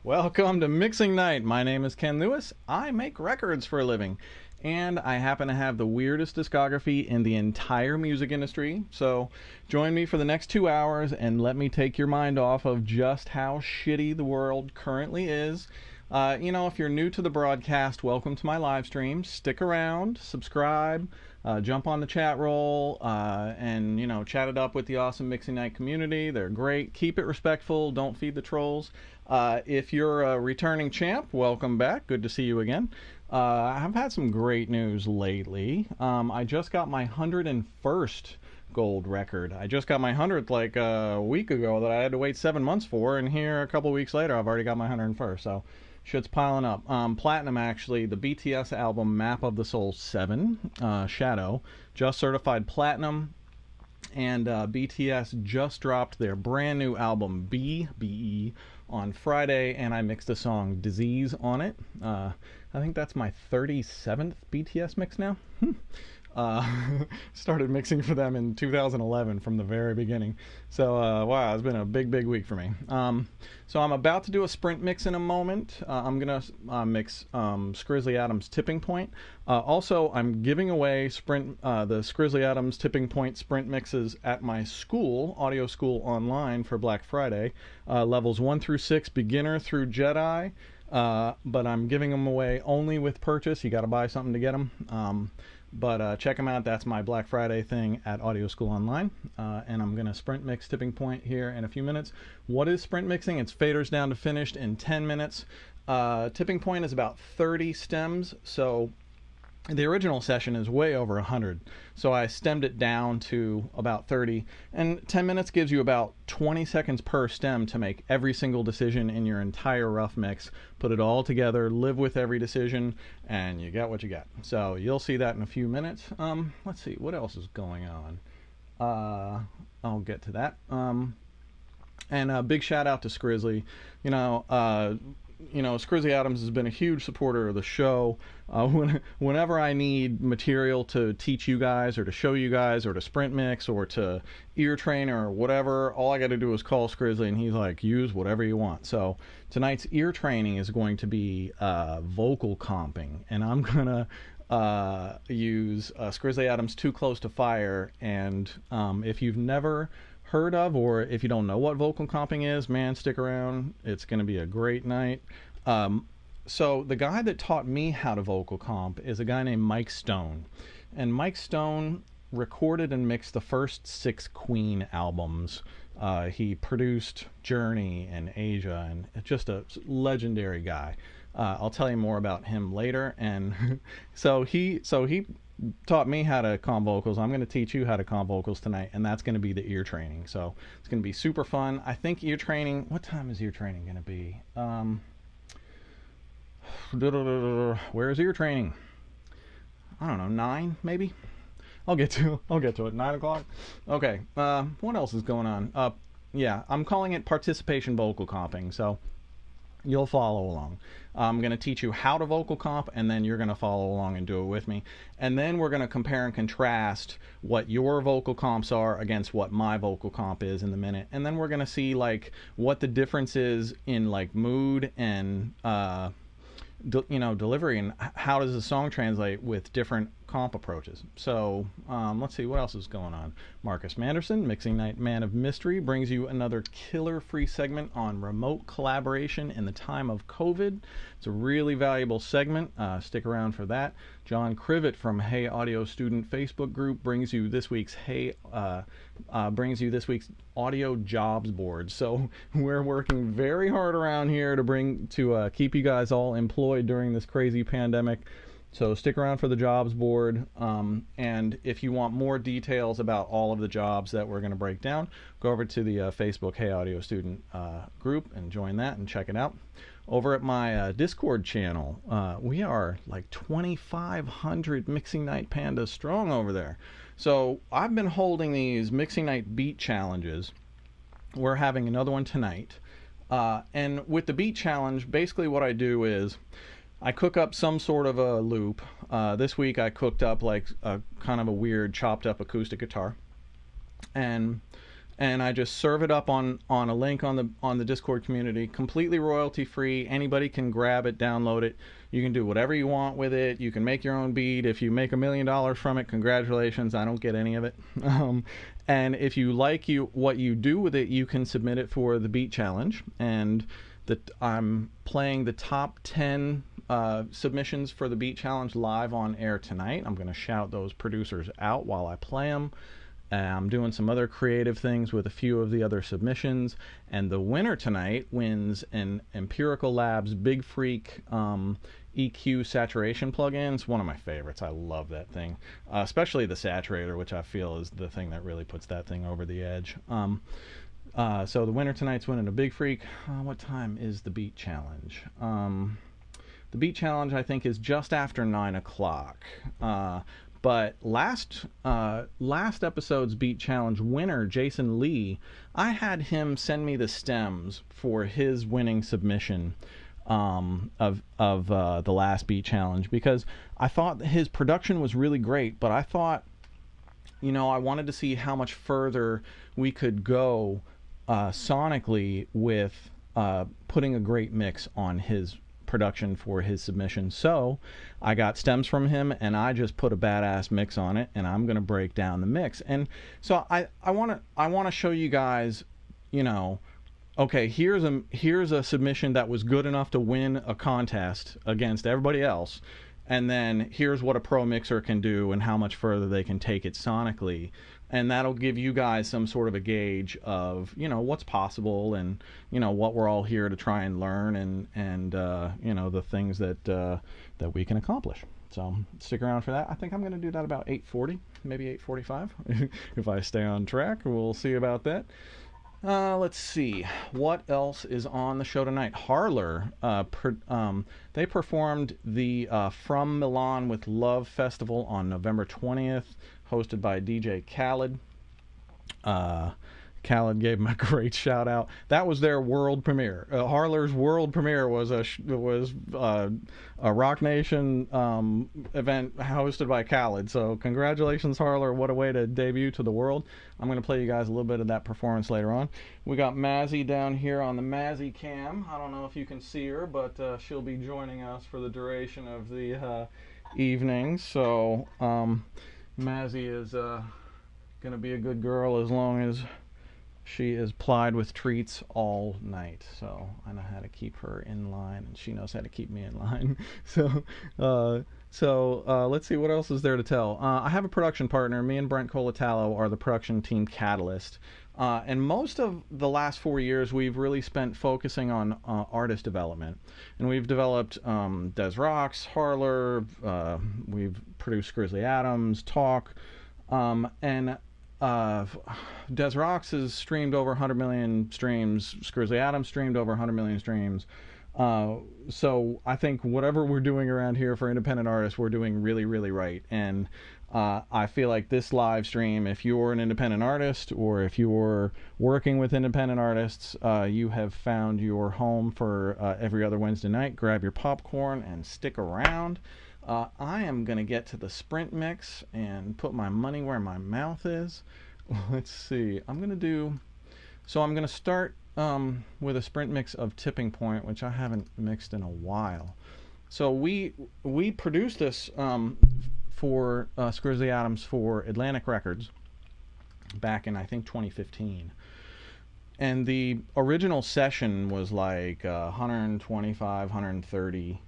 Welcome to Mixing Night. My name is Ken Lewis. I make records for a living, and I happen to have the weirdest discography in the entire music industry. So join me for the next 2 hours and let me take your mind off of just how shitty the world currently is. If you're new to the broadcast, welcome to my live stream. Stick around, subscribe, jump on the chat roll, and chat it up with the awesome Mixing Night community. They're great. Keep it respectful. Don't feed the trolls. If you're a returning champ, welcome back. Good to see you again. I've had some great news lately. I just got my 101st gold record. I just got my 100th like a week ago that I had to wait 7 months for, and here a couple weeks later I've already got my 101st. So shit's piling up. Platinum, actually. The BTS album Map of the Soul 7, Shadow, just certified platinum. And BTS just dropped their brand new album BE on Friday, and I mixed a song Disease on it. I think that's my 37th BTS mix now. Started mixing for them in 2011 from the very beginning. So wow, it's been a big week for me. So I'm about to do a sprint mix in a moment. I'm gonna mix Skrizzly Adams Tipping Point. Also, I'm giving away the Skrizzly Adams Tipping Point sprint mixes at my school, Audio School Online, for Black Friday. Levels 1 through 6, beginner through Jedi. But I'm giving them away only with purchase. You got to buy something to get them. But check them out. That's my Black Friday thing at Audio School Online. And I'm going to sprint mix Tipping Point here in a few minutes. What is sprint mixing? It's faders down to finished in 10 minutes. Tipping Point is about 30 stems. So the original session is way over 100. So I stemmed it down to about 30. And 10 minutes gives you about 20 seconds per stem to make every single decision in your entire rough mix. Put it all together, live with every decision, and you get what you get. So you'll see that in a few minutes. Let's see, what else is going on? I'll get to that. And a big shout out to Skrizzly. Skrizzly Adams has been a huge supporter of the show. Whenever I need material to teach you guys or to show you guys or to sprint mix or to ear train or whatever, all I got to do is call Skrizzly and he's like, use whatever you want. So tonight's ear training is going to be vocal comping, and I'm going to use Skrizzly Adams Too Close to Fire. And if you've never heard of, or if you don't know what vocal comping is, man, stick around. It's going to be a great night. So the guy that taught me how to vocal comp is a guy named Mike Stone. And Mike Stone recorded and mixed the first 6 Queen albums. He produced Journey and Asia, and just a legendary guy. I'll tell you more about him later. And so he taught me how to comp vocals. I'm going to teach you how to comp vocals tonight, and that's going to be the ear training. So it's going to be super fun. I think ear training, what time is ear training going to be? Where's ear training? I don't know, 9 maybe? I'll get to it. 9 o'clock? Okay. What else is going on? Yeah, I'm calling it participation vocal comping. So you'll follow along. I'm going to teach you how to vocal comp, and then you're going to follow along and do it with me. And then we're going to compare and contrast what your vocal comps are against what my vocal comp is in the minute. And then we're going to see like what the difference is in like mood and delivery, and how does the song translate with different comp approaches. So let's see what else is going on. Marcus Manderson, Mixing Night Man of Mystery, brings you another killer free segment on remote collaboration in the time of COVID. It's a really valuable segment. Stick around for that. John Krivit from Hey Audio Student Facebook group brings you this week's audio jobs board. So we're working very hard around here to keep you guys all employed during this crazy pandemic. So stick around for the jobs board, and if you want more details about all of the jobs that we're going to break down, go over to the Facebook Hey Audio Student group and join that and check it out. Over at my Discord channel, we are like 2,500 Mixing Night Pandas strong over there. So I've been holding these Mixing Night beat challenges. We're having another one tonight. And with the beat challenge, basically what I do is I cook up some sort of a loop. This week I cooked up like a kind of a weird chopped up acoustic guitar. And and I just serve it up on a link on the Discord community, completely royalty free. Anybody can grab it, download it. You can do whatever you want with it. You can make your own beat. If you make $1 million from it, congratulations. I don't get any of it. And if you like what you do with it, you can submit it for the beat challenge. And I'm playing the top 10 submissions for the beat challenge live on air tonight. I'm going to shout those producers out while I play them. I'm doing some other creative things with a few of the other submissions, and the winner tonight wins an Empirical Labs Big Freak EQ saturation plugin. It's one of my favorites. I love that thing, especially the saturator, which I feel is the thing that really puts that thing over the edge. So the winner tonight's winning a Big Freak. What time is the beat challenge? The beat challenge, I think, is just after 9 o'clock. But last episode's beat challenge winner, Jason Lee, I had him send me the stems for his winning submission of the last beat challenge, because I thought his production was really great, but I thought, I wanted to see how much further we could go sonically with putting a great mix on his production for his submission. So I got stems from him, and I just put a badass mix on it, and I'm gonna break down the mix. And so I want to show you guys, okay, here's a submission that was good enough to win a contest against everybody else, and then here's what a pro mixer can do and how much further they can take it sonically. And that'll give you guys some sort of a gauge of, what's possible, and, what we're all here to try and learn, and the things that we can accomplish. So stick around for that. I think I'm going to do that about 8:40, maybe 8:45. If I stay on track, we'll see about that. Let's see. What else is on the show tonight? Harlor, they performed the From Milan with Love Festival on November 20th, hosted by DJ Khaled. Khaled gave him a great shout out. That was their world premiere. Harlor's world premiere was a Rock Nation event hosted by Khaled. So congratulations, Harlor. What a way to debut to the world. I'm going to play you guys a little bit of that performance later on. We got Mazzy down here on the Mazzy cam. I don't know if you can see her, but she'll be joining us for the duration of the evening. So Mazzy is going to be a good girl as long as she is plied with treats all night. So I know how to keep her in line, and she knows how to keep me in line. So let's see, what else is there to tell. I have a production partner. Me and Brent Colatallo are the production team Catalyst. And most of the last 4 years, we've really spent focusing on artist development. And we've developed Des Rocks, Harlor, we've produced Skrizzly Adams, Talk, and Des Rocks has streamed over 100 million streams. Skrizzly Adams streamed over 100 million streams. So I think whatever we're doing around here for independent artists, we're doing really, really right. And I feel like this live stream, if you're an independent artist or if you're working with independent artists, you have found your home for every other Wednesday night. Grab your popcorn and stick around. I am going to get to the Sprint mix and put my money where my mouth is. Let's see. I'm going to start with a Sprint mix of Tipping Point, which I haven't mixed in a while. So we produced this for Skrizzly Adams for Atlantic Records back in, I think, 2015. And the original session was like 125, 130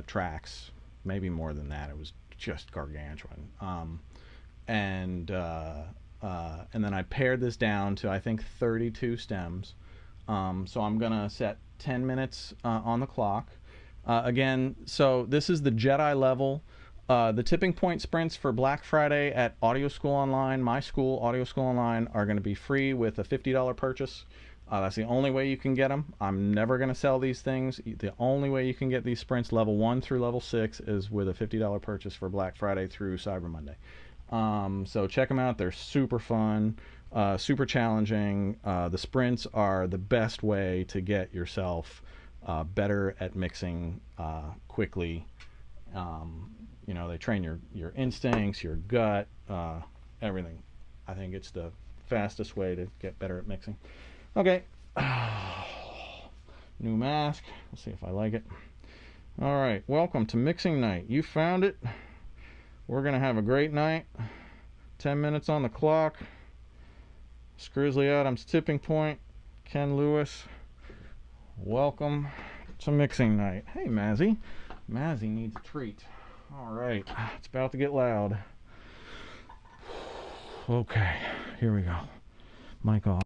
tracks. Maybe more than that. It was just gargantuan. And then I pared this down to, I think, 32 stems. So I'm going to set 10 minutes on the clock. Again, so this is the Jedi level. The Tipping Point sprints for Black Friday at Audio School Online, my school, Audio School Online, are going to be free with a $50 purchase. That's the only way you can get them. I'm never going to sell these things. The only way you can get these sprints, level 1 through level 6, is with a $50 purchase for Black Friday through Cyber Monday. So check them out. They're super fun, super challenging. The sprints are the best way to get yourself better at mixing quickly. They train your instincts, your gut, everything. I think it's the fastest way to get better at mixing. Okay. New mask. Let's see if I like it. All right. Welcome to mixing night. You found it. We're going to have a great night. 10 minutes on the clock. Skrizzly Adams Tipping Point. Ken Lewis. Welcome to mixing night. Hey, Mazzy. Mazzy needs a treat. All right. It's about to get loud. Okay. Here we go. Mic off.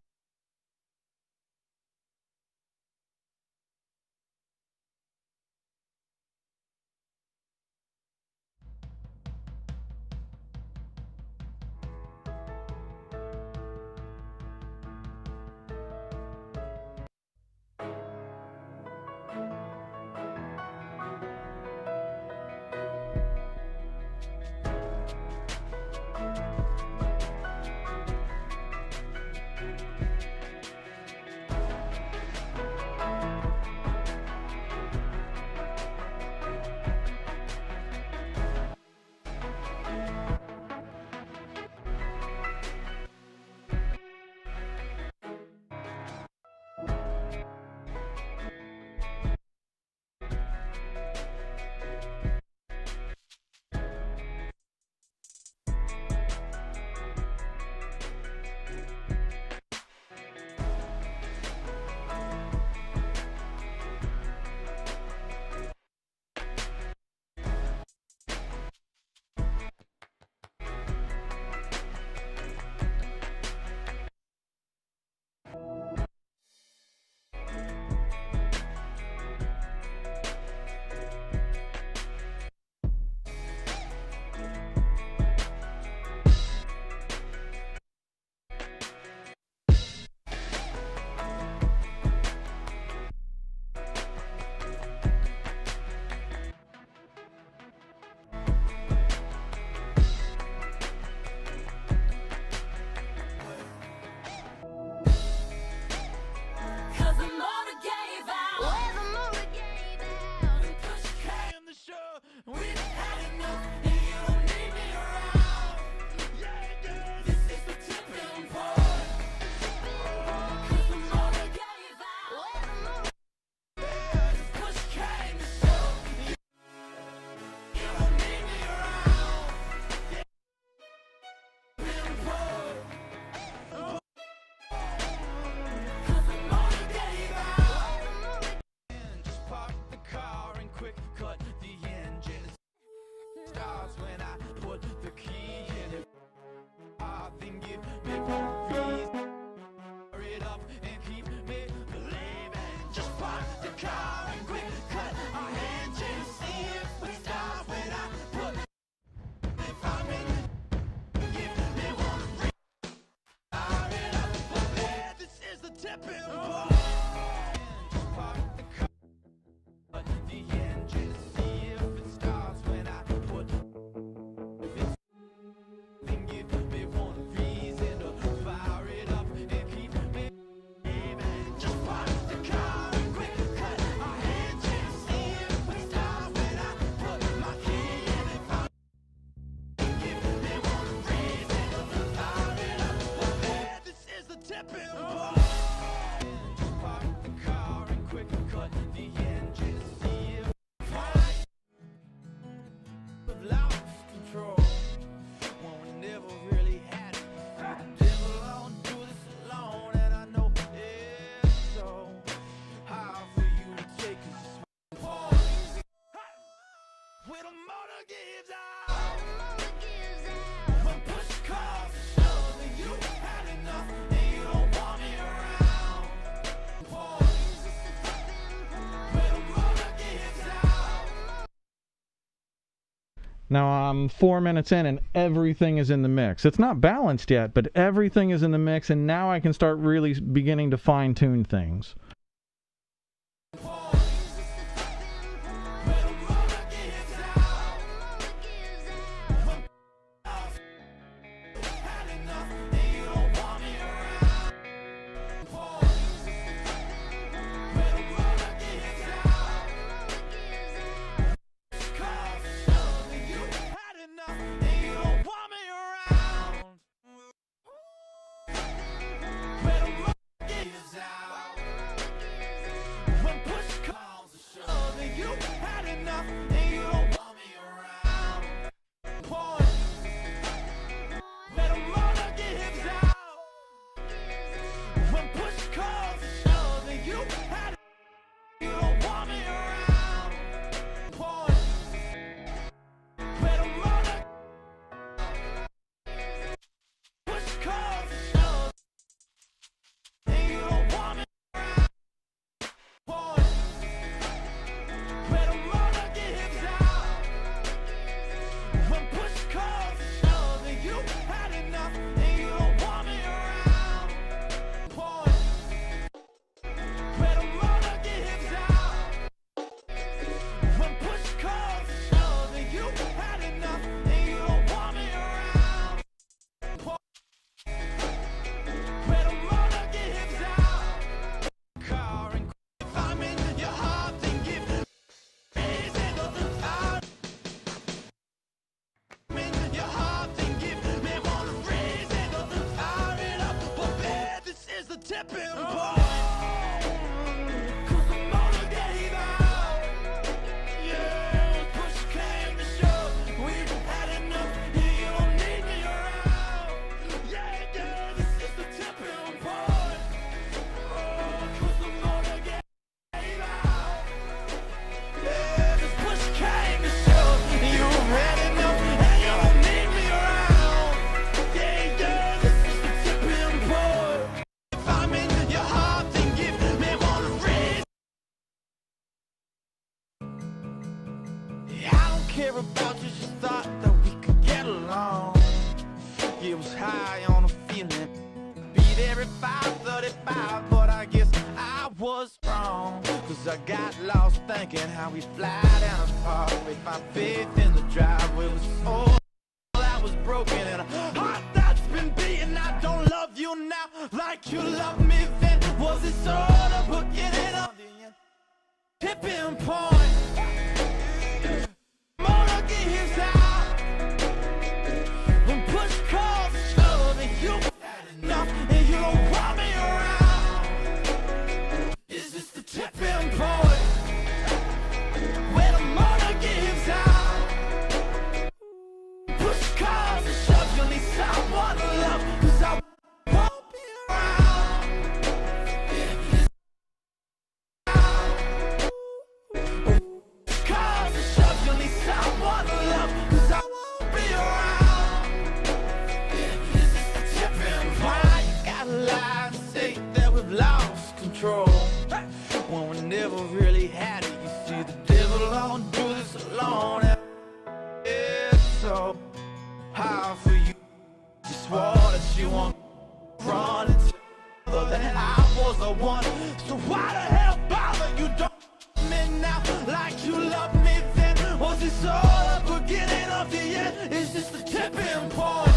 Now I'm 4 minutes in and everything is in the mix. It's not balanced yet, but everything is in the mix, and now I can start really beginning to fine-tune things. Care about you, just thought that we could get along. It was high on a feeling, be there at 5:35, but I guess I was wrong, cause I got lost thinking how we fly down the parkway, find faith in the driveway with soul that was broken and a heart that's been beating. I don't love you now like you loved me then. Was it sort of beginning of the tipping point? Gives out when push calls to shove and you had enough and you don't want me around. Is this the tipping point where the motor gives out? Push calls to shove, you need someone to love, cause I won't be around. Calls to shove, you need someone to love, cause I won't be around. This is the tipping point. You gotta lie and say that we've lost control when we never really had it. You see, the devil don't do this alone. It's so hard for you. You swore that you won't run into that I was the one. So why the hell bother? You don't me now like you love me then. Was this all the beginning of the end? Is this the tipping point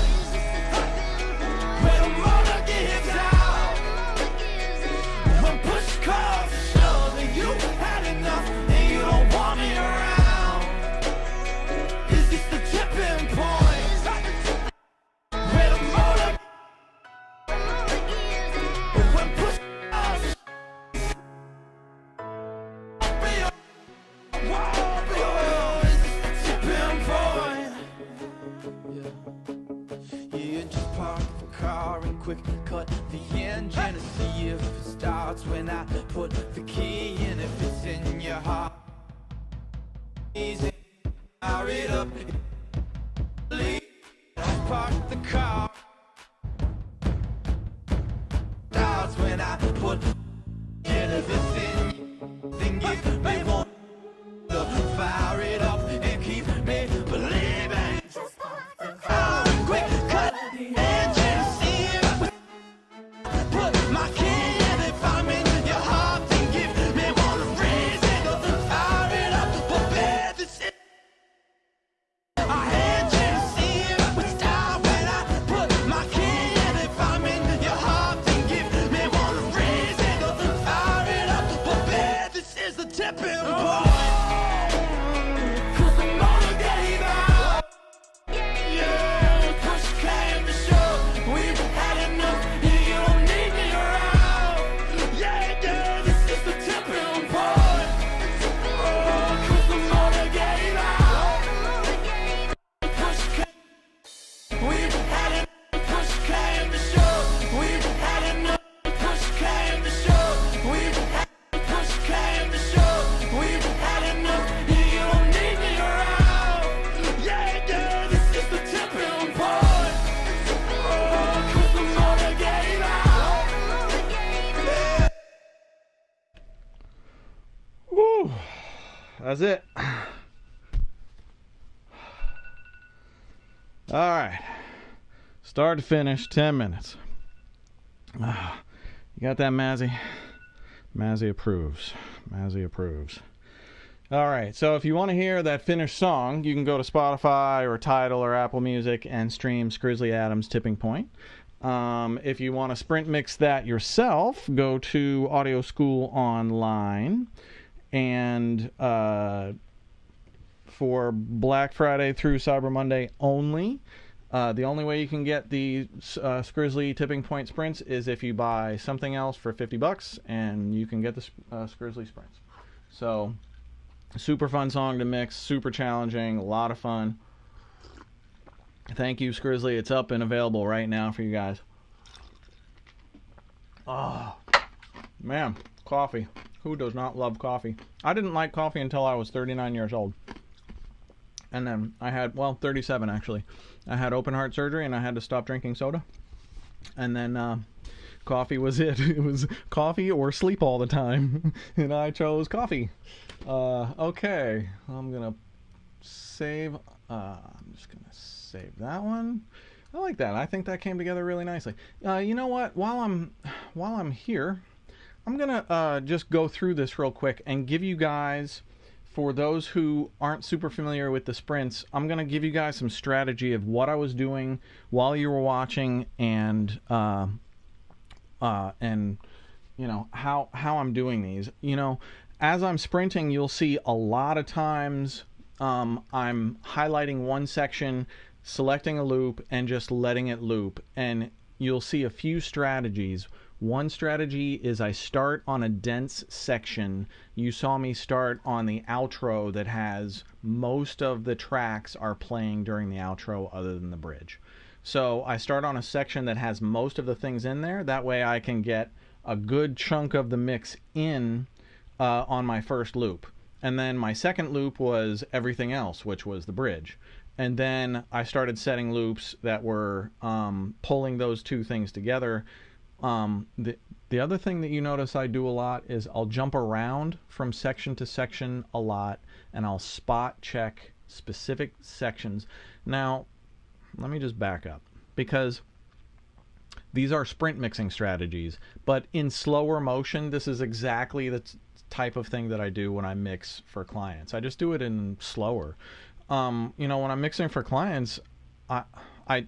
where the motor gives out? When push calls to shove and you had enough and you don't want me around. Is this the tipping point where the motor when push calls to you just park the car and quick cut the engine and see if it starts when I put the key in. If it's in your heart, easy, fire it up. Park the car, starts when I put in. If it's in, then give me one. Fire it up and keep me believing. Quick cut the engine, see if I put my key in. If I'm in your heart, then give me one reason to fire it up. But bear this is our engine, see if we start when I put my key in. If I'm in your heart, then give me one reason to fire it up. But bear this is the tipping point. That's it. All right. Start to finish, 10 minutes. You got that, Mazzy? Mazzy approves. Mazzy approves. All right. So if you want to hear that finished song, you can go to Spotify or Tidal or Apple Music and stream Skrizzly Adams' Tipping Point. If you want to sprint mix that yourself, go to Audio School Online. And for Black Friday through Cyber Monday only, The only way you can get the Skrizzly tipping point sprints is if you buy something else for $50, and you can get the Skrizzly sprints. So, super fun song to mix, super challenging, a lot of fun. Thank you, Skrizzly. It's up and available right now for you guys. Oh, man, coffee. Who does not love coffee? I didn't like coffee until I was 39 years old. And then I had, well, 37 actually. I had open heart surgery and I had to stop drinking soda. And then coffee was it. It was coffee or sleep all the time. And I chose coffee. Okay, I'm going to save. I'm just going to save that one. I like that. I think that came together really nicely. You know what? While I'm here, I'm going to just go through this real quick and give you guys, for those who aren't super familiar with the sprints, I'm going to give you guys some strategy of what I was doing while you were watching, and you know, how I'm doing these. You know, as I'm sprinting, you'll see a lot of times I'm highlighting one section, selecting a loop, and just letting it loop. And you'll see a few strategies. One strategy is I start on a dense section. You saw me start on the outro that has most of the tracks are playing during the outro other than the bridge. So I start on a section that has most of the things in there. That way I can get a good chunk of the mix in on my first loop. And then my second loop was everything else, which was the bridge. And then I started setting loops that were pulling those two things together. The other thing that you notice I do a lot is I'll jump around from section to section a lot, and I'll spot check specific sections. Now, let me just back up, because these are sprint mixing strategies, but in slower motion, this is exactly the type of thing that I do when I mix for clients. I just do it in slower. You know, when I'm mixing for clients, I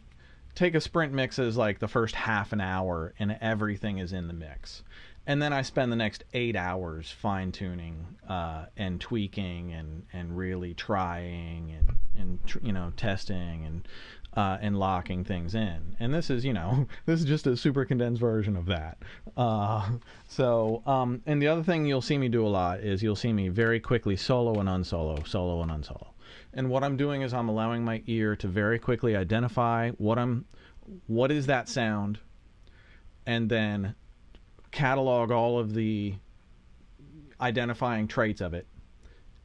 take a sprint mix as like the first half an hour and everything is in the mix. And then I spend the next 8 hours fine tuning and tweaking and really trying and you know, testing and locking things in. And this is, you know, this is just a super condensed version of that. And the other thing you'll see me do a lot is you'll see me very quickly solo and unsolo, solo and unsolo. And what I'm doing is I'm allowing my ear to very quickly identify what is that sound, and then catalog all of the identifying traits of it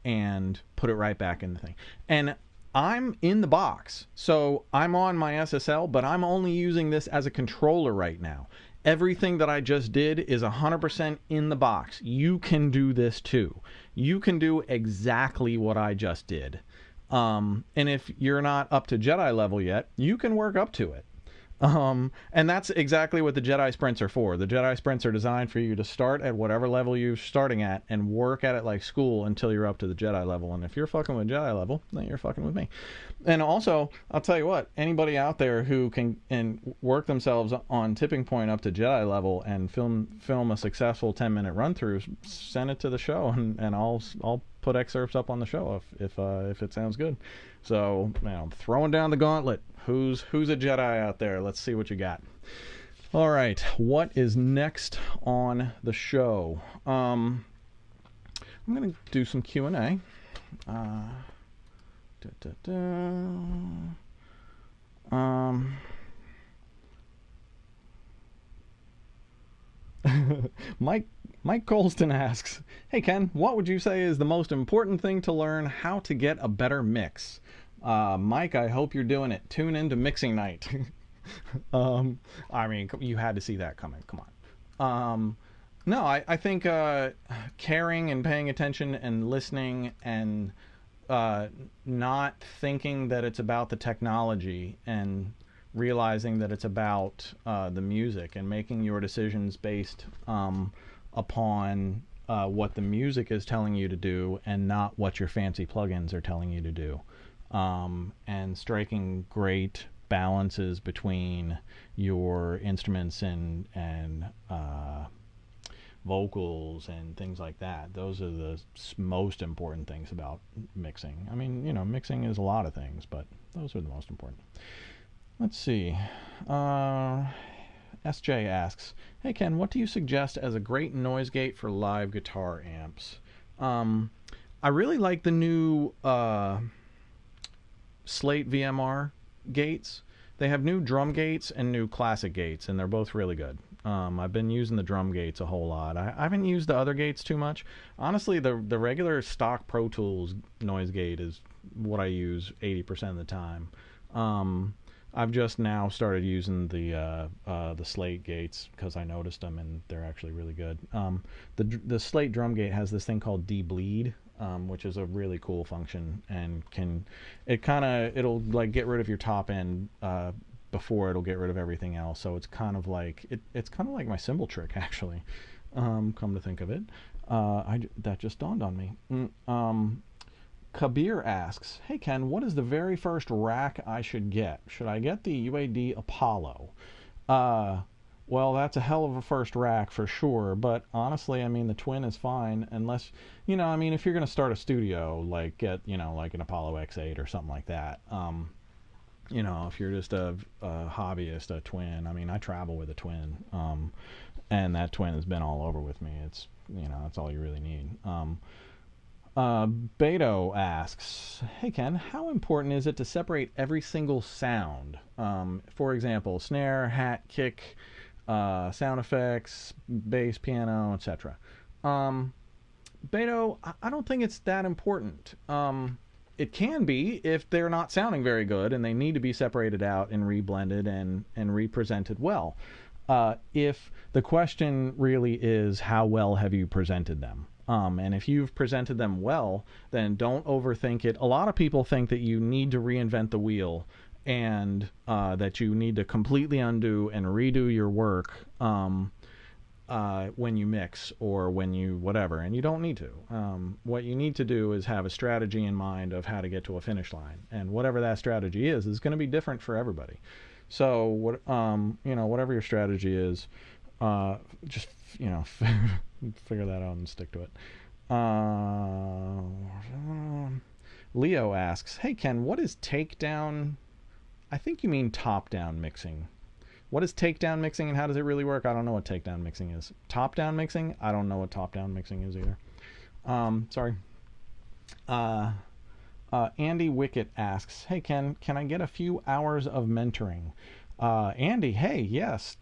and put it right back in the thing. And I'm in the box, so I'm on my SSL, but I'm only using this as a controller right now. Everything that I just did is 100% in the box. You can do this too. You can do exactly what I just did. And if you're not up to Jedi level yet, you can work up to it. And that's exactly what the Jedi sprints are for. The Jedi sprints are designed for you to start at whatever level you're starting at and work at it like school until you're up to the Jedi level. And if you're fucking with Jedi level, then you're fucking with me. And also, I'll tell you what, anybody out there who can work themselves on tipping point up to Jedi level and film a successful 10-minute run through, send it to the show, and I'll put excerpts up on the show if it sounds good. So, you know, throwing down the gauntlet. Who's a Jedi out there? Let's see what you got. All right, what is next on the show? I'm gonna do some Q&A. Mike Colston asks, "Hey Ken, what would you say is the most important thing to learn how to get a better mix?" Mike, I hope you're doing it. Tune into mixing night. I mean, you had to see that coming. Come on. No, I think caring and paying attention and listening and not thinking that it's about the technology and realizing that it's about the music and making your decisions based upon what the music is telling you to do and not what your fancy plugins are telling you to do. And striking great balances between your instruments and vocals and things like that. Those are the most important things about mixing. I mean, you know, mixing is a lot of things, but those are the most important. Let's see. SJ asks, "Hey Ken, what do you suggest as a great noise gate for live guitar amps?" I really like the new Slate VMR gates. They have new drum gates and new classic gates, and they're both really good. I've been using the drum gates a whole lot. I haven't used the other gates too much. Honestly, the regular stock Pro Tools noise gate is what I use 80% of the time. I've just now started using the Slate gates because I noticed them and they're actually really good. The Slate drum gate has this thing called debleed, which is a really cool function, and it'll like get rid of your top end before it'll get rid of everything else. So it's kind of like it's kind of like my cymbal trick actually. Come to think of it, that just dawned on me. Kabir asks, "Hey Ken, what is the very first rack I should get? Should I get the UAD Apollo?" Well, that's a hell of a first rack for sure, but honestly, I mean, the Twin is fine, unless, I mean, if you're going to start a studio, like get, like an Apollo X8 or something like that. If you're just a hobbyist, a Twin, I mean, I travel with a Twin, and that Twin has been all over with me. It's, that's all you really need. Beto asks, "Hey Ken, how important is it to separate every single sound? For example, snare, hat, kick, sound effects, bass, piano, etc." Beto, I don't think it's that important. It can be if they're not sounding very good and they need to be separated out and reblended and represented well. If the question really is how well have you presented them? And if you've presented them well, then don't overthink it. A lot of people think that you need to reinvent the wheel and that you need to completely undo and redo your work when you mix or when you whatever, and you don't need to. What you need to do is have a strategy in mind of how to get to a finish line, and whatever that strategy is going to be different for everybody. So whatever your strategy is, just figure that out and stick to it. Leo asks, "Hey Ken, what is takedown?" I think you mean top-down mixing. What is takedown mixing and how does it really work? I don't know what takedown mixing is. Top-down mixing? I don't know what top-down mixing is either. Sorry. Andy Wickett asks, "Hey Ken, can I get a few hours of mentoring?" Andy, hey, yes,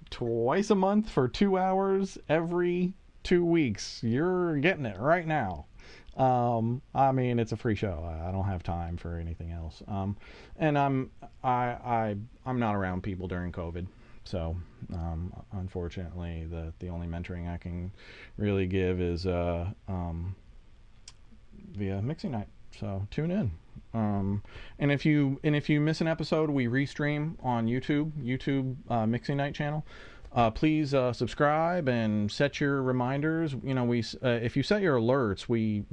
twice a month for 2 hours every 2 weeks. You're getting it right now. I mean, it's a free show. I don't have time for anything else. And I'm not around people during COVID, so unfortunately, the only mentoring I can really give is via Mixing Night. So tune in. And if you miss an episode, we restream on YouTube Mixing Night channel. Please subscribe and set your reminders. If you set your alerts, we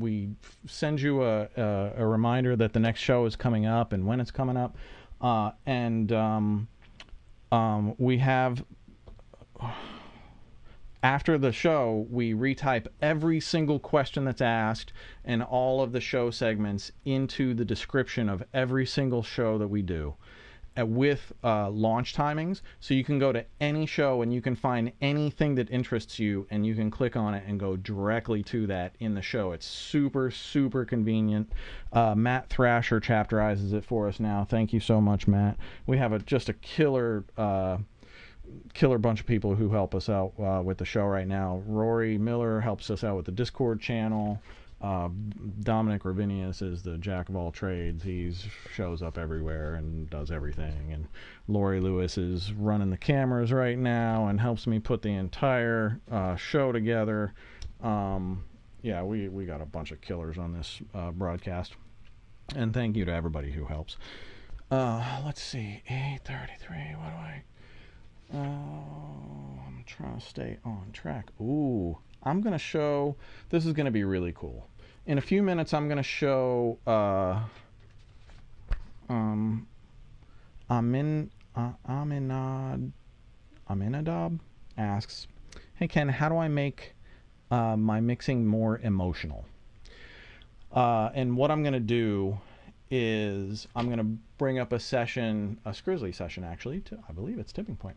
send you a reminder that the next show is coming up and when it's coming up. We have, after the show, we retype every single question that's asked and all of the show segments into the description of every single show that we do, with launch timings, so you can go to any show and you can find anything that interests you and you can click on it and go directly to that in the show. It's super, super convenient. Matt Thrasher chapterizes it for us now. Thank you so much, Matt. We have just a killer bunch of people who help us out with the show right now. Rory Miller helps us out with the Discord channel. Dominic Ravinius is the jack of all trades. He shows up everywhere and does everything. And Lori Lewis is running the cameras right now and helps me put the entire show together. Yeah, we got a bunch of killers on this broadcast. And thank you to everybody who helps. Let's see, 8:33. What do I? I'm trying to stay on track. Ooh, I'm gonna show. This is gonna be really cool. In a few minutes, I'm gonna show. Aminadab asks, "Hey Ken, how do I make my mixing more emotional?" And what I'm gonna do is I'm going to bring up a session, a Skrizzly session actually, I believe it's Tipping Point.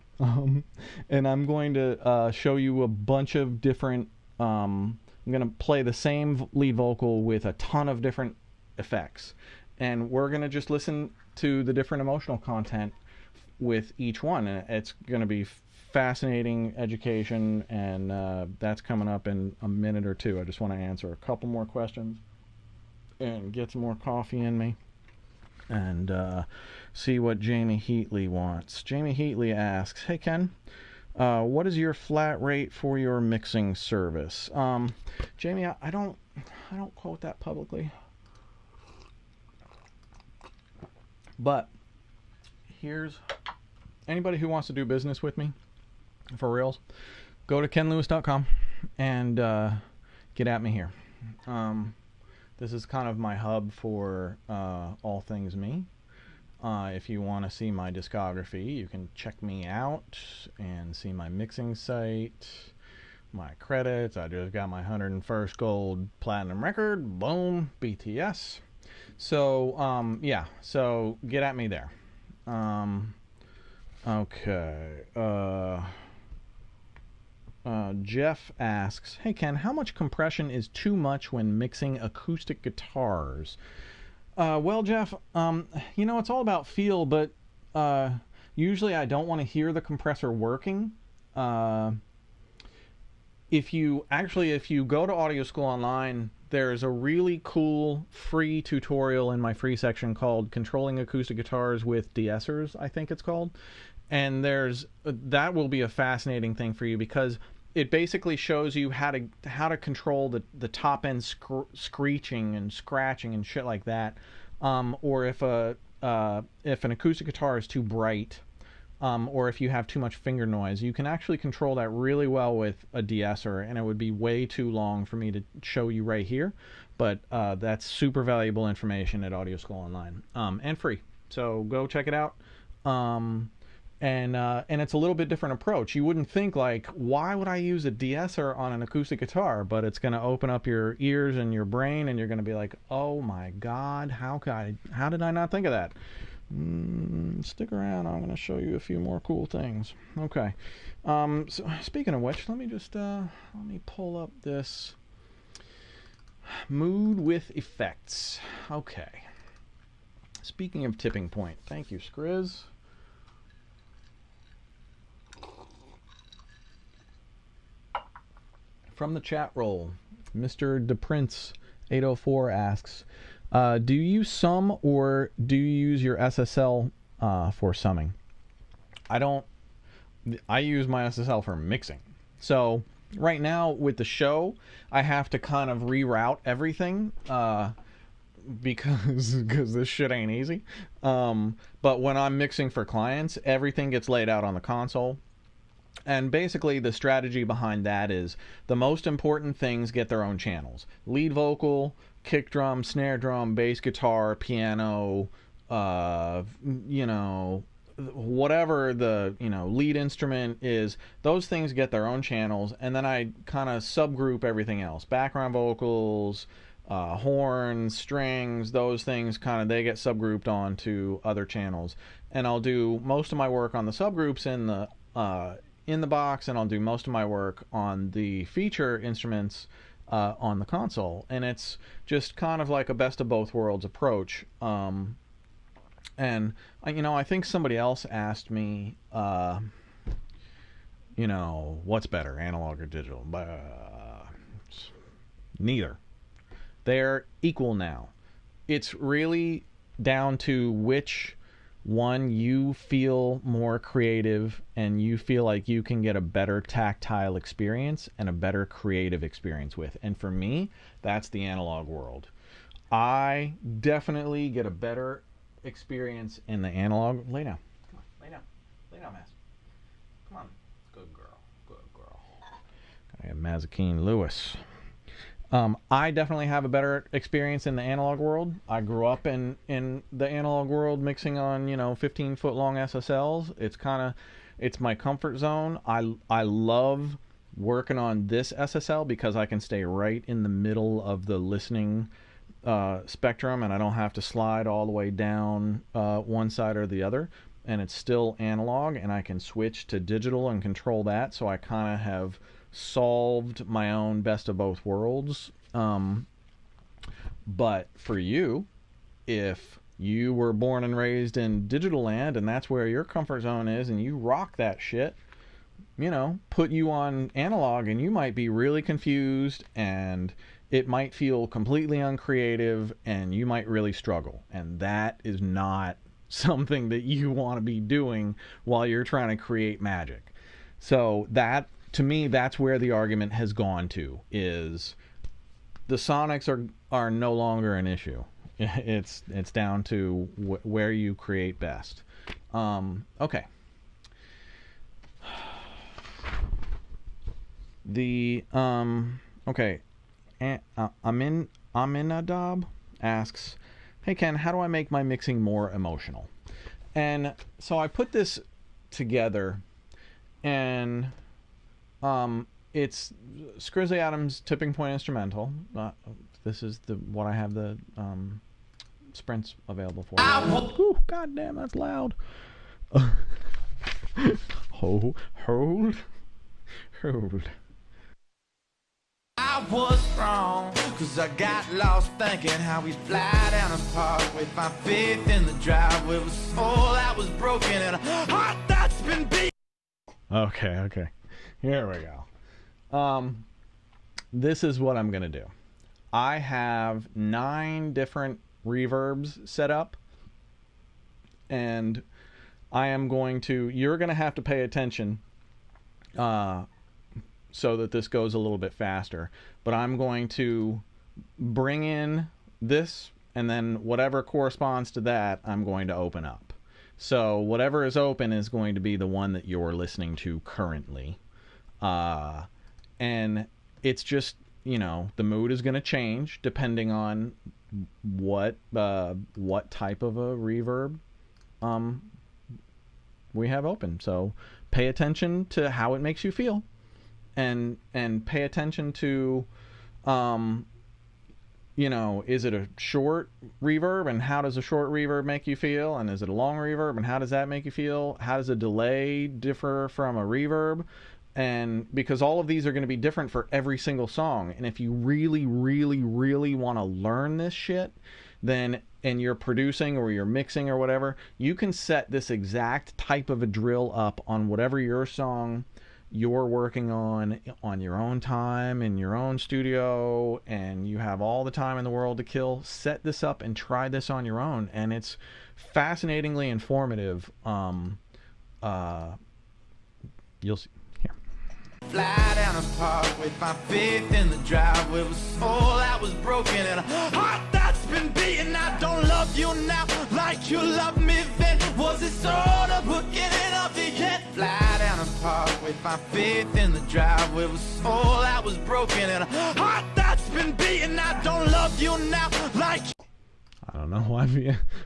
And I'm going to show you a bunch of different, I'm going to play the same lead vocal with a ton of different effects. And we're going to just listen to the different emotional content with each one. And it's going to be fascinating education, and that's coming up in a minute or two. I just want to answer a couple more questions and get some more coffee in me, and see what Jamie Heatley wants. Jamie Heatley asks, "Hey Ken, what is your flat rate for your mixing service?" Jamie, I don't quote that publicly, but here's anybody who wants to do business with me for reals. Go to kenlewis.com and get at me here. This is kind of my hub for all things me. If you want to see my discography, you can check me out and see my mixing site, my credits. I just got my 101st gold platinum record. Boom, BTS. So, yeah, so get at me there. Okay. Jeff asks, "Hey Ken, how much compression is too much when mixing acoustic guitars?" Well, Jeff, it's all about feel, but usually I don't want to hear the compressor working. If you go to Audio School Online, there's a really cool free tutorial in my free section called Controlling Acoustic Guitars with De-essers, I think it's called. And that will be a fascinating thing for you, because it basically shows you how to control the top end screeching and scratching and shit like that, or if an acoustic guitar is too bright, or if you have too much finger noise, you can actually control that really well with a de-esser, and it would be way too long for me to show you right here, but that's super valuable information at Audio School Online, and free, so go check it out. And it's a little bit different approach. You wouldn't think, like, why would I use a de-esser on an acoustic guitar? But it's going to open up your ears and your brain, and you're going to be like, oh my God, how did I not think of that? Stick around, I'm going to show you a few more cool things. Okay. So speaking of which, let me pull up this mood with effects. Okay. Speaking of Tipping Point, thank you, Skriz. From the chat roll, Mr. DePrince804 asks, do you sum or do you use your SSL for summing? I use my SSL for mixing. So right now with the show, I have to kind of reroute everything because this shit ain't easy. But when I'm mixing for clients, everything gets laid out on the console. And basically the strategy behind that is the most important things get their own channels. Lead vocal, kick drum, snare drum, bass guitar, piano, whatever the lead instrument is, those things get their own channels, and then I kind of subgroup everything else. Background vocals, horns, strings, those things they get subgrouped onto other channels. And I'll do most of my work on the subgroups in the box, and I'll do most of my work on the feature instruments on the console. And it's just kind of like a best of both worlds approach. And I think somebody else asked me, what's better, analog or digital? Neither. They're equal now. It's really down to which one you feel more creative and you feel like you can get a better tactile experience and a better creative experience with. And for me, that's the analog world. I definitely get a better experience in the analog. Lay down. Come on, lay down. Lay down, Maz. Come on. Good girl. Good girl. Gotta get Mazakine Lewis. I definitely have a better experience in the analog world. I grew up in the analog world mixing on 15-foot long SSLs. It's my comfort zone. I love working on this SSL because I can stay right in the middle of the listening spectrum, and I don't have to slide all the way down one side or the other, and it's still analog, and I can switch to digital and control that, so I kind of have solved my own best of both worlds. But for you, if you were born and raised in digital land and that's where your comfort zone is and you rock that shit, you know, put you on analog and you might be really confused and it might feel completely uncreative and you might really struggle. And that is not something that you want to be doing while you're trying to create magic. So that, to me, that's where the argument has gone to, is the sonics are no longer an issue. It's down to where you create best. Okay. Okay. Aminadab asks, "Hey Ken, how do I make my mixing more emotional?" And so I put this together, and it's Skrizzly Adams' Tipping Point instrumental. This is what I have the sprints available for. Ooh, God damn, that's loud. Hold. I was wrong, cause I got lost thinking how we'd fly down a parkway, find faith in the driveway, with soul that was broken and a heart that's been beat. Okay. Here we go. This is what I'm gonna do. I have 9 different reverbs set up, and I am going to, you're gonna have to pay attention so that this goes a little bit faster, but I'm going to bring in this, and then whatever corresponds to that I'm going to open up. So whatever is open is going to be the one that you're listening to currently, and it's just, you know, the mood is going to change depending on what type of a reverb we have open. So pay attention to how it makes you feel, and pay attention to you know, is it a short reverb, and how does a short reverb make you feel, and is it a long reverb, and how does that make you feel? How does a delay differ from a reverb? And because all of these are going to be different for every single song, and if you really want to learn this shit, then, and you're producing or you're mixing or whatever, you can set this exact type of a drill up on whatever your song you're working on your own time in your own studio, and you have all the time in the world to kill. Set this up and try this on your own, and it's fascinatingly informative. You'll see here. Fly down a parkway, find faith in the driveway, with soul that was broken and a heart that's been beaten. I don't love you now like you loved me then. Was it sort of beginning of the end? Fly down a parkway, find faith in the driveway, with soul that was broken and a heart that's been beaten. I don't love you now like. I don't know why.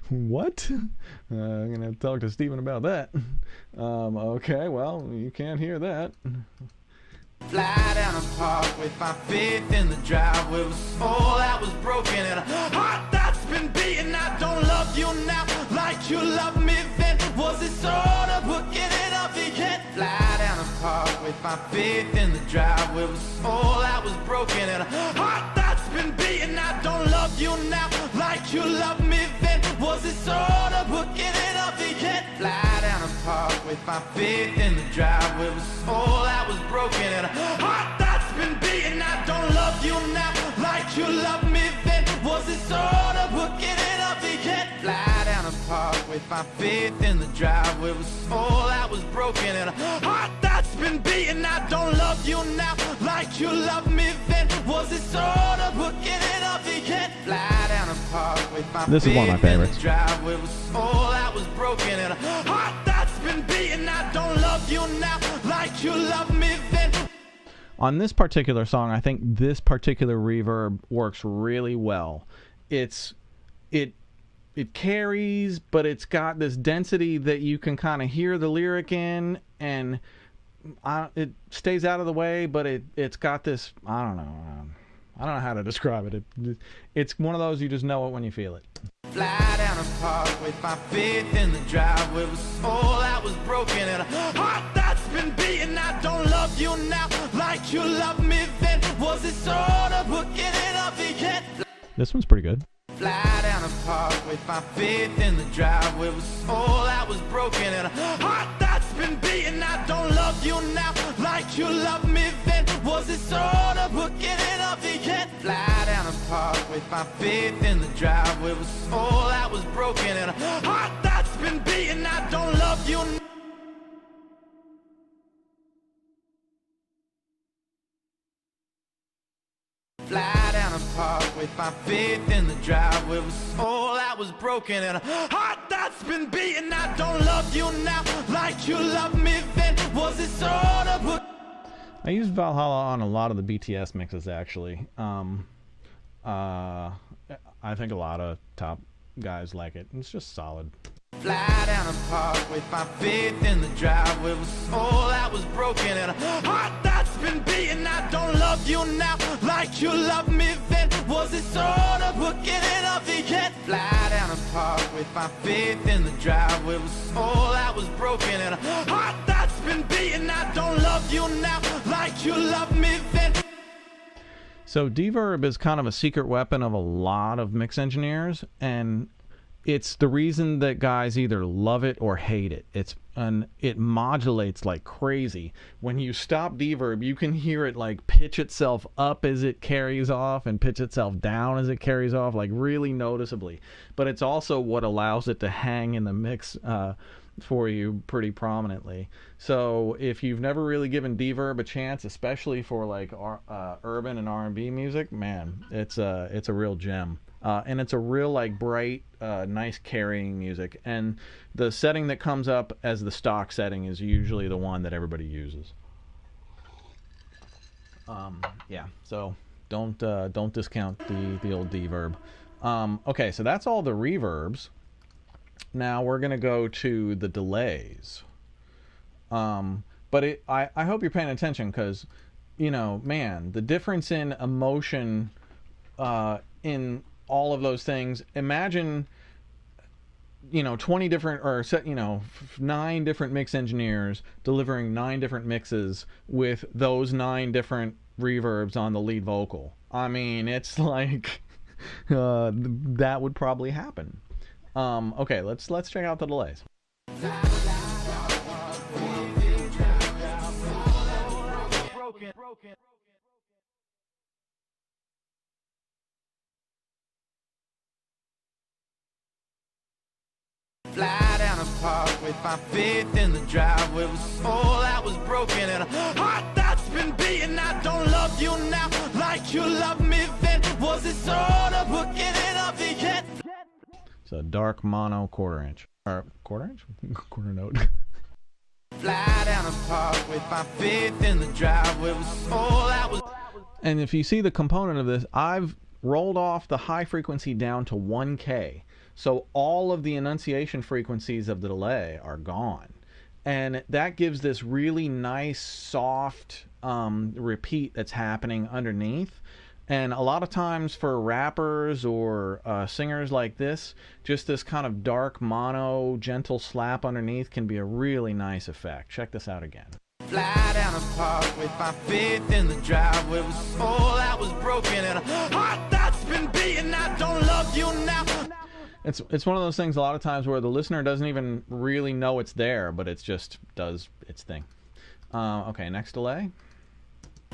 What? I'm gonna have to talk to Steven about that. Okay, well, you can't hear that. Fly down a parkway, find faith in the driveway, with soul that was broken and a heart that's been beaten. I don't love you now like you loved me then. Was it sort of beginning of the end? Fly down a parkway, find faith in the driveway, with soul that was broken and a heart that's been beaten. I don't love you now like you loved me then. Was it sort of beginning of the end? Fly down a parkway, find faith in the driveway, with soul that was broken and a heart that's been beaten. I don't love you now like you loved me then. Was it sort of beginning of the end? Fly down a parkway, find faith in the driveway, with soul that was broken and a heart that's been beaten. I don't love you now like you loved me then. Was it sort of beginning of the end? Fly down a parkway, find This is one of my favorites. driveway, with soul that was broken and a heart that's been beaten. I don't love you now like you loved me then. On this particular song, I think this particular reverb works really well. It carries, but it's got this density that you can kind of hear the lyric in, and it stays out of the way, but it's got this, I don't know, I don't know how to describe it. It's one of those you just know it when you feel it. Fly down the park with my faith in the driveway was all that was broken and a heart that's been beaten. I don't love you now like you loved me then. Was it sort of booking it up yet? This one's pretty good. Fly down the park with my faith in the driveway was all that was broken and a heart that's been beaten. I don't love you now like you loved me then. Was it sort of booking it up yet? Fly down the park with my faith in the driveway was all that was broken and a heart that's been beaten. I don't love you now. Fly down the park with my faith in the driveway was all that was broken and a heart that's been beaten. I don't love you now like you loved me then. Was it sort of I use Valhalla on a lot of the BTS mixes, actually. I think a lot of top guys like it. It's just solid. Fly down the park with my faith in the driveway was all that was broken and a heart that's been beaten. I don't love you now like you loved me then. Was it sort of booking it up yet? Fly down the park with my faith in the driveway was all that was broken and a heart that's been beaten. I don't love you now like you loved me then. So reverb is kind of a secret weapon of a lot of mix engineers, and it's the reason that guys either love it or hate it. It modulates like crazy. When you stop reverb, you can hear it like pitch itself up as it carries off and pitch itself down as it carries off, like really noticeably. But it's also what allows it to hang in the mix for you pretty prominently. So if you've never really given reverb a chance, especially for like urban and R&B music, man, it's a real gem. And it's a real like bright, nice carrying music. And the setting that comes up as the stock setting is usually the one that everybody uses. Yeah, so don't discount the old reverb. Okay, so that's all the reverbs. Now we're gonna go to the delays. But I hope you're paying attention, because, you know, man, the difference in emotion in all of those things. Imagine, 20 different, or 9 different mix engineers delivering 9 different mixes with those 9 different reverbs on the lead vocal. I mean, it's like that would probably happen. Okay, let's check out the delays. Fly down the park with my faith in the driveway was all that was broken and a heart that's been beaten. I don't love you now like you loved me then. Was it sort of booking it up yet? It's a dark mono quarter inch. Or quarter inch? Quarter note. Fly down the park with my faith in the driveway was all that was. And if you see the component of this, I've rolled off the high frequency down to 1K. So all of the enunciation frequencies of the delay are gone. And that gives this really nice, soft repeat that's happening underneath. And a lot of times for rappers or singers like this, just this kind of dark mono, gentle slap underneath can be a really nice effect. Check this out again. Fly down the park with my faith in the driveway was all that was broken and a heart that's been beaten. I don't love you now. It's one of those things a lot of times where the listener doesn't even really know it's there, but it just does its thing. Okay, next delay.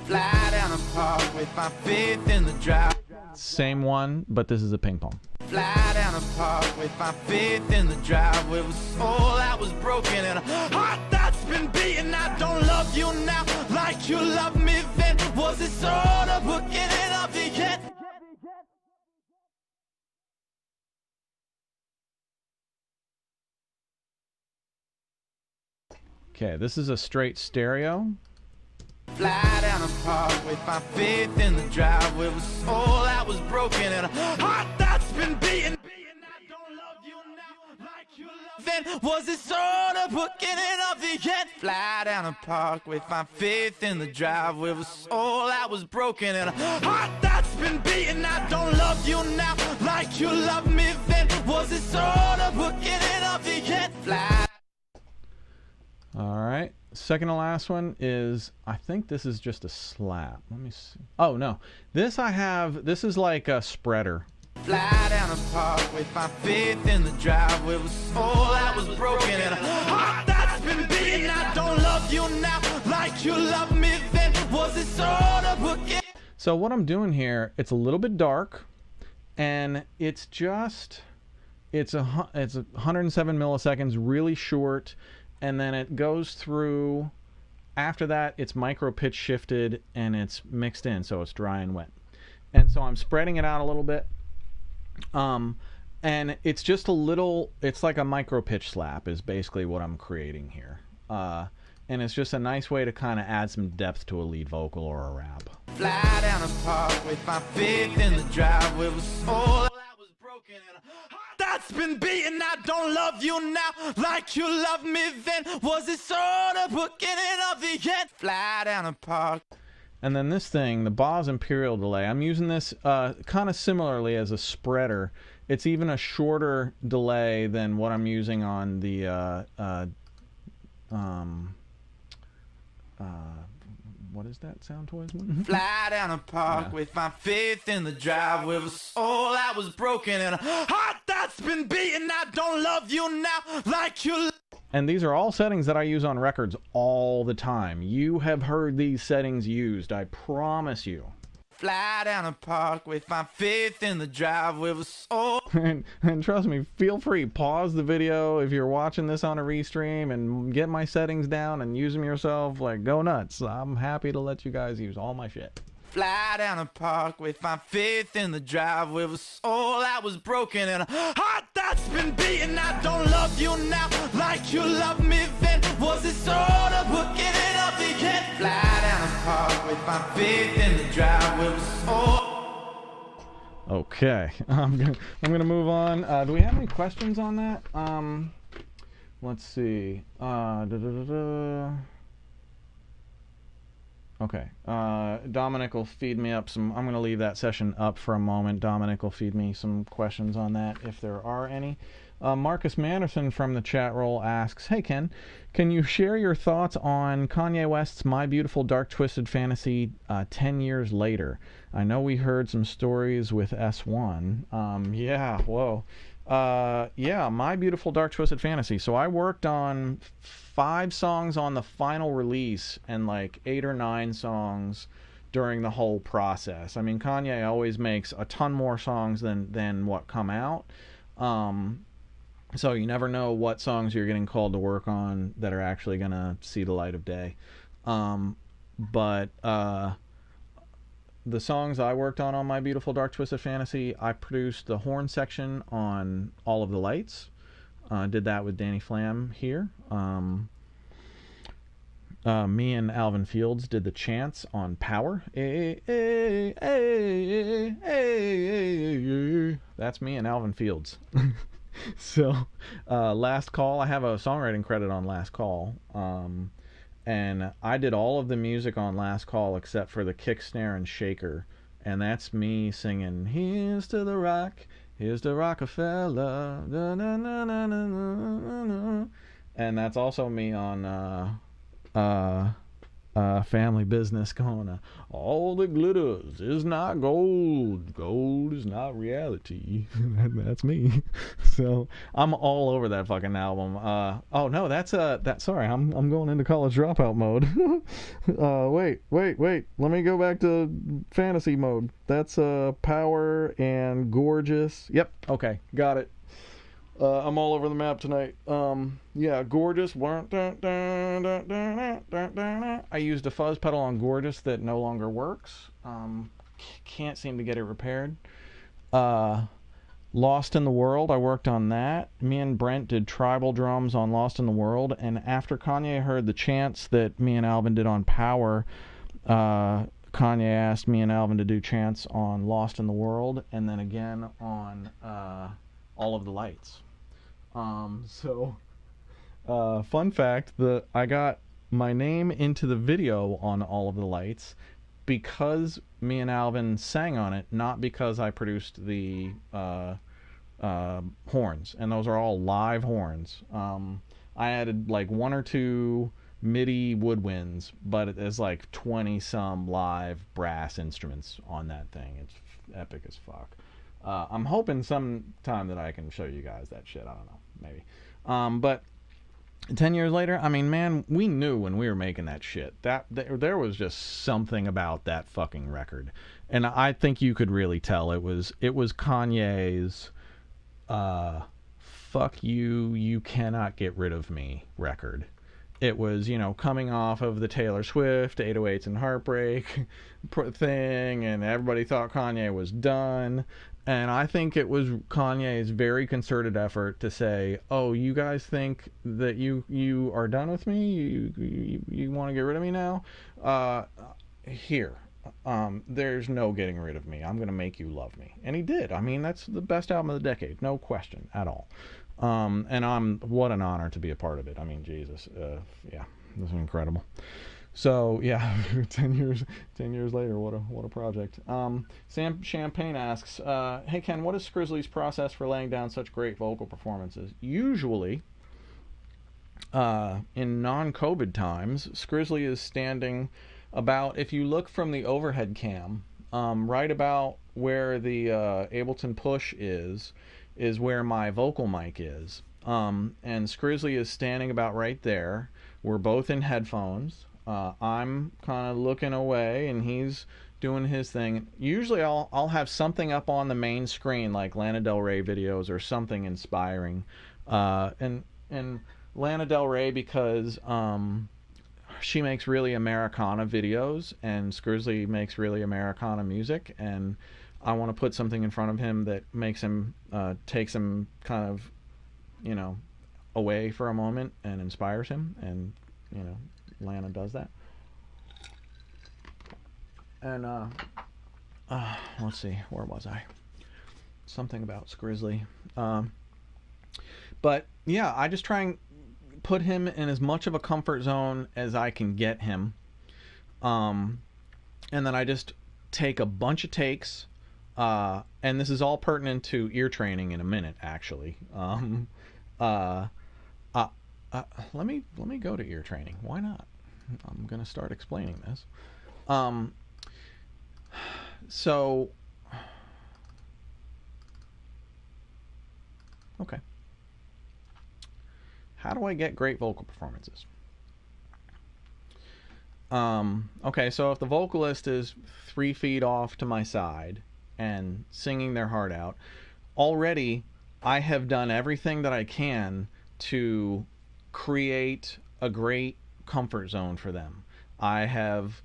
Fly down the park with my faith in the drive. Same one, but this is a ping pong. Fly down the park with my faith in the driveway was all that was broken and a heart that's been beaten. I don't love you now like you loved me then. Was it sort of booking it up yet? Okay, this is a straight stereo. Fly down the park with my faith in the driveway was all that was broken and a heart that's been beaten. I don't love you now like you loved then. Was it sort of booking it up yet? Fly down the park with my faith in the driveway was all that was broken and a heart that's been beaten. I don't love you now like you loved me then. Was it sort of beginning of the end? Fly. All right. Second to last one is, I think this is just a slap. Let me see. Oh, no. This is like a spreader. Fly down a park with my faith in the driveway was all that was broken and a heart that's been beaten. I don't love you now like you loved me then. Was it sort of beginning? So what I'm doing here, it's a little bit dark, and it's 107 milliseconds, really short, and then it goes through. After that, it's micro pitch shifted and it's mixed in, so it's dry and wet. And so I'm spreading it out a little bit. And it's just a little, it's like a micro pitch slap is basically what I'm creating here. And it's just a nice way to kind of add some depth to a lead vocal or a rap. Fly down a park with my faith in the driveway was all that was broken and a heart that's been beaten. I don't love you now like you loved me then. Was it sort of beginning of the end? Fly down a park. And then this thing, the Boz Imperial delay, I'm using this kind of similarly as a spreader. It's even a shorter delay than what I'm using on the what is that Sound Toys one? Fly down a park with my faith in the driveway was all that was broken and a heart that's been beaten. I don't love you now like you. And these are all settings that I use on records all the time. You have heard these settings used, I promise you. Fly down a park with my faith in the driveway was all. And trust me, feel free, pause the video if you're watching this on a restream and get my settings down and use them yourself. Like, go nuts. I'm happy to let you guys use all my shit. Fly down a park with my faith in the driveway was all that was broken and a heart that's been beaten. I don't love you now like you loved me then. Was it sort of beginning of the end? Fly down a park with my faith in the driveway was all. Okay, I'm gonna move on. Do we have any questions on that? Let's see. Okay, Dominic will feed me up some. I'm going to leave that session up for a moment. Dominic will feed me some questions on that if there are any. Marcus Manderson from the chat roll asks, "Hey Ken, can you share your thoughts on Kanye West's My Beautiful Dark Twisted Fantasy 10 years later? I know we heard some stories with S1. Yeah, whoa. Yeah, My Beautiful Dark Twisted Fantasy. So I worked on 5 songs on the final release and like 8 or 9 songs during the whole process. I mean, Kanye always makes a ton more songs than what come out. So you never know what songs you're getting called to work on that are actually going to see the light of day. But the songs I worked on My Beautiful Dark Twisted Fantasy, I produced the horn section on All of the Lights. Did that with Danny Flam here. Me and Alvin Fields did the chants on Power. That's me and Alvin Fields. So, Last Call, I have a songwriting credit on Last Call. And I did all of the music on Last Call except for the kick, snare, and shaker. And that's me singing, "Here's to the rock, here's to Rockefeller." Da, na, na, na, na, na, na. And that's also me on Family Business going, "All that glitters is not gold, gold is not reality." That's me. So I'm all over that fucking album. Oh no, sorry, I'm going into college dropout mode. Wait, let me go back to fantasy mode. That's Power and Gorgeous. Yep, okay, got it. I'm all over the map tonight. Yeah, Gorgeous. I used a fuzz pedal on Gorgeous that no longer works. Can't seem to get it repaired. Lost in the World, I worked on that. Me and Brent did tribal drums on Lost in the World, and after Kanye heard the chants that me and Alvin did on Power, Kanye asked me and Alvin to do chants on Lost in the World, and then again on All of the Lights. Fun fact, I got my name into the video on All of the Lights, because me and Alvin sang on it, not because I produced the horns, and those are all live horns. I added like 1 or 2 MIDI woodwinds, but there's like 20 some live brass instruments on that thing. It's epic as fuck. I'm hoping sometime that I can show you guys that shit. I don't know, maybe. But 10 years later, I mean, man, we knew when we were making that shit that there was just something about that fucking record, and I think you could really tell it was Kanye's "Fuck You, You Cannot Get Rid of Me" record. It was, you know, coming off of the Taylor Swift 808s and Heartbreak thing, and everybody thought Kanye was done. And I think it was Kanye's very concerted effort to say, oh, you guys think that you are done with me? You want to get rid of me now? Here. There's no getting rid of me. I'm going to make you love me. And he did. I mean, that's the best album of the decade. No question at all. And what an honor to be a part of it. I mean, Jesus. Yeah, this is incredible. So yeah, 10 years later, what a project. Sam Champagne asks, hey Ken, what is Skrizzly's process for laying down such great vocal performances? Usually, in non-COVID times, Skrizzly is standing about, if you look from the overhead cam, right about where the Ableton push is where my vocal mic is. And Skrizzly is standing about right there. We're both in headphones. I'm kind of looking away and he's doing his thing. Usually I'll have something up on the main screen, like Lana Del Rey videos or something inspiring. And Lana Del Rey, because she makes really Americana videos and Skrizzly makes really Americana music, and I want to put something in front of him that makes him takes him kind of, you know, away for a moment and inspires him, and you know, Lana does that. And let's see, where was I? Something about Skrizzly. But yeah, I just try and put him in as much of a comfort zone as I can get him. And then I just take a bunch of takes. And this is all pertinent to ear training in a minute, actually. Let me go to ear training. Why not? I'm gonna start explaining this. So, okay. How do I get great vocal performances? Okay, so if the vocalist is 3 feet off to my side and singing their heart out, already I have done everything that I can to create a great comfort zone for them. I have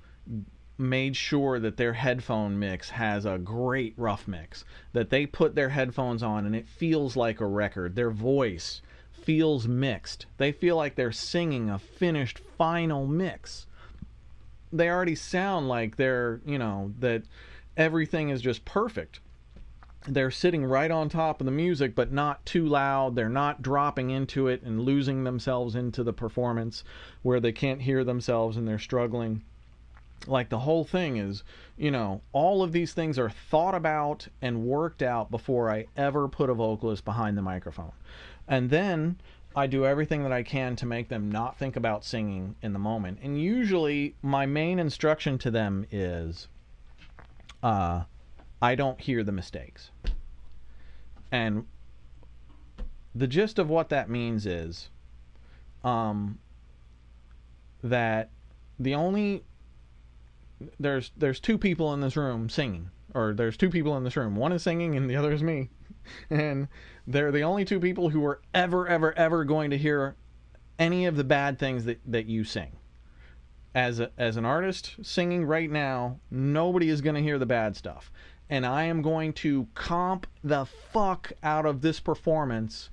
made sure that their headphone mix has a great rough mix, that they put their headphones on and it feels like a record. Their voice feels mixed. They feel like they're singing a finished final mix. They already sound like they're, you know, that everything is just perfect. They're sitting right on top of the music, but not too loud. They're not dropping into it and losing themselves into the performance where they can't hear themselves and they're struggling. Like, the whole thing is, you know, all of these things are thought about and worked out before I ever put a vocalist behind the microphone. And then I do everything that I can to make them not think about singing in the moment. And usually my main instruction to them is, I don't hear the mistakes. And the gist of what that means is that there's 2 people in this room singing, or there's 2 people in this room. One is singing and the other is me. And they're the only 2 people who are ever going to hear any of the bad things that you sing. As an artist singing right now, nobody is going to hear the bad stuff. And I am going to comp the fuck out of this performance.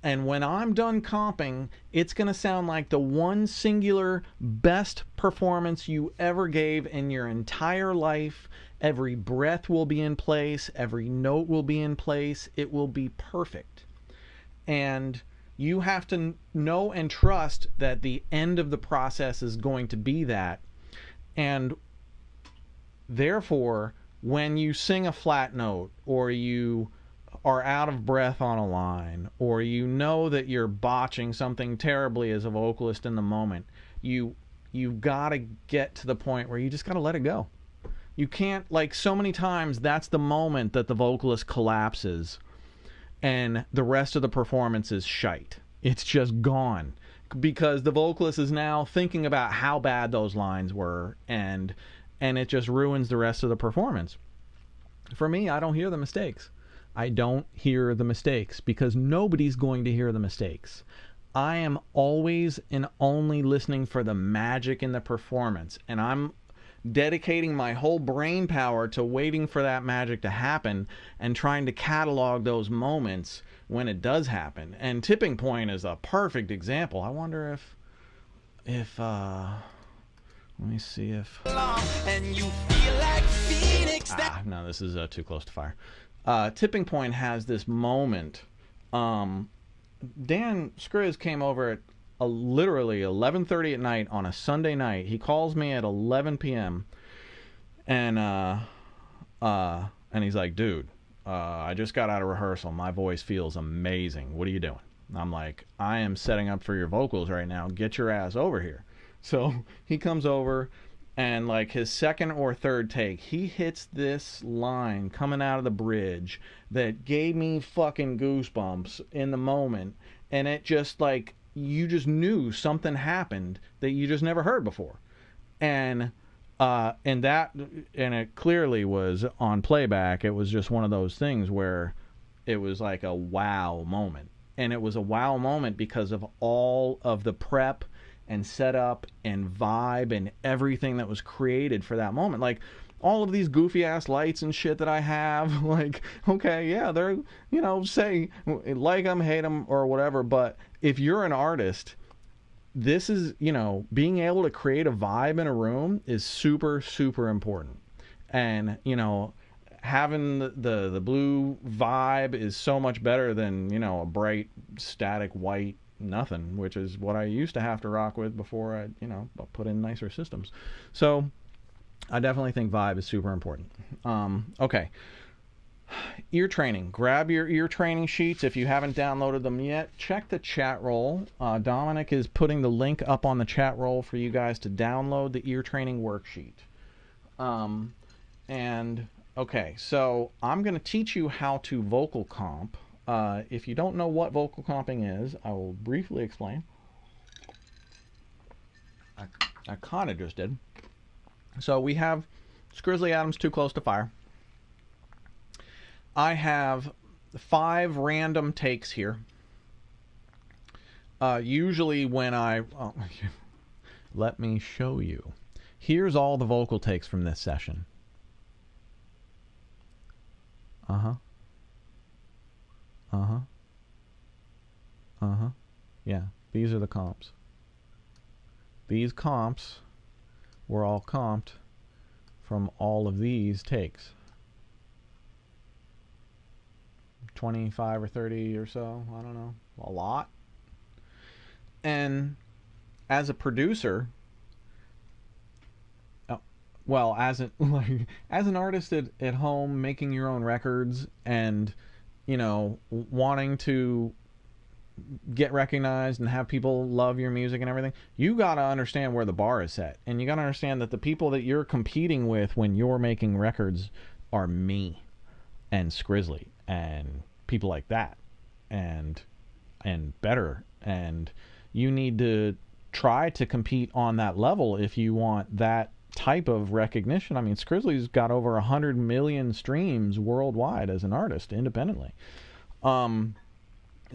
And when I'm done comping, it's going to sound like the one singular best performance you ever gave in your entire life. Every breath will be in place. Every note will be in place. It will be perfect. And you have to know and trust that the end of the process is going to be that. And therefore, when you sing a flat note, or you are out of breath on a line, or you know that you're botching something terribly as a vocalist in the moment, you've got to get to the point where you just got to let it go. You can't, like, so many times that's the moment that the vocalist collapses and the rest of the performance is shite. It's just gone because the vocalist is now thinking about how bad those lines were, and it just ruins the rest of the performance. For me, I don't hear the mistakes. I don't hear the mistakes because nobody's going to hear the mistakes. I am always and only listening for the magic in the performance, and I'm dedicating my whole brain power to waiting for that magic to happen and trying to catalog those moments when it does happen. And Tipping Point is a perfect example. I wonder if let me see if and you feel like Phoenix. no, this is too close to fire. Tipping Point has this moment. Dan Skriz came over at literally 11:30 at night on a Sunday night. He calls me at 11 p.m. and he's like, dude, I just got out of rehearsal. My voice feels amazing. What are you doing? I'm like, I am setting up for your vocals right now. Get your ass over here. So he comes over, and like his second or third take, he hits this line coming out of the bridge that gave me fucking goosebumps in the moment. And it just, like, you just knew something happened that you just never heard before. And it clearly was on playback. It was just one of those things where it was like a wow moment. And it was a wow moment because of all of the prep and setup and vibe and everything that was created for that moment. Like, all of these goofy ass lights and shit that I have, like, okay, yeah, they're, you know, say like them, hate them, or whatever, but if you're an artist, this is, you know, being able to create a vibe in a room is super, super important. And, you know, having the blue vibe is so much better than, you know, a bright static white nothing, which is what I used to have to rock with before I, you know, put in nicer systems. So I definitely think vibe is super important. Okay. Ear training. Grab your ear training sheets. If you haven't downloaded them yet, check the chat roll. Dominic is putting the link up on the chat roll for you guys to download the ear training worksheet. And okay, so I'm going to teach you how to vocal comp. If you don't know what vocal comping is, I will briefly explain. I kind of just did. So we have Skrizzly Adams Too Close to Fire. I have 5 random takes here. Usually when let me show you. Here's all the vocal takes from this session. Yeah, these are the comps. These comps were all comped from all of these takes. 25 or 30 or so, I don't know, a lot. And as a producer, well, as an artist at home making your own records and, you know, wanting to get recognized and have people love your music and everything, you got to understand where the bar is set. And you got to understand that the people that you're competing with when you're making records are me and Skrizzly and people like that and better. And you need to try to compete on that level if you want that type of recognition. I mean, Skrizzly's got over 100 million streams worldwide as an artist independently.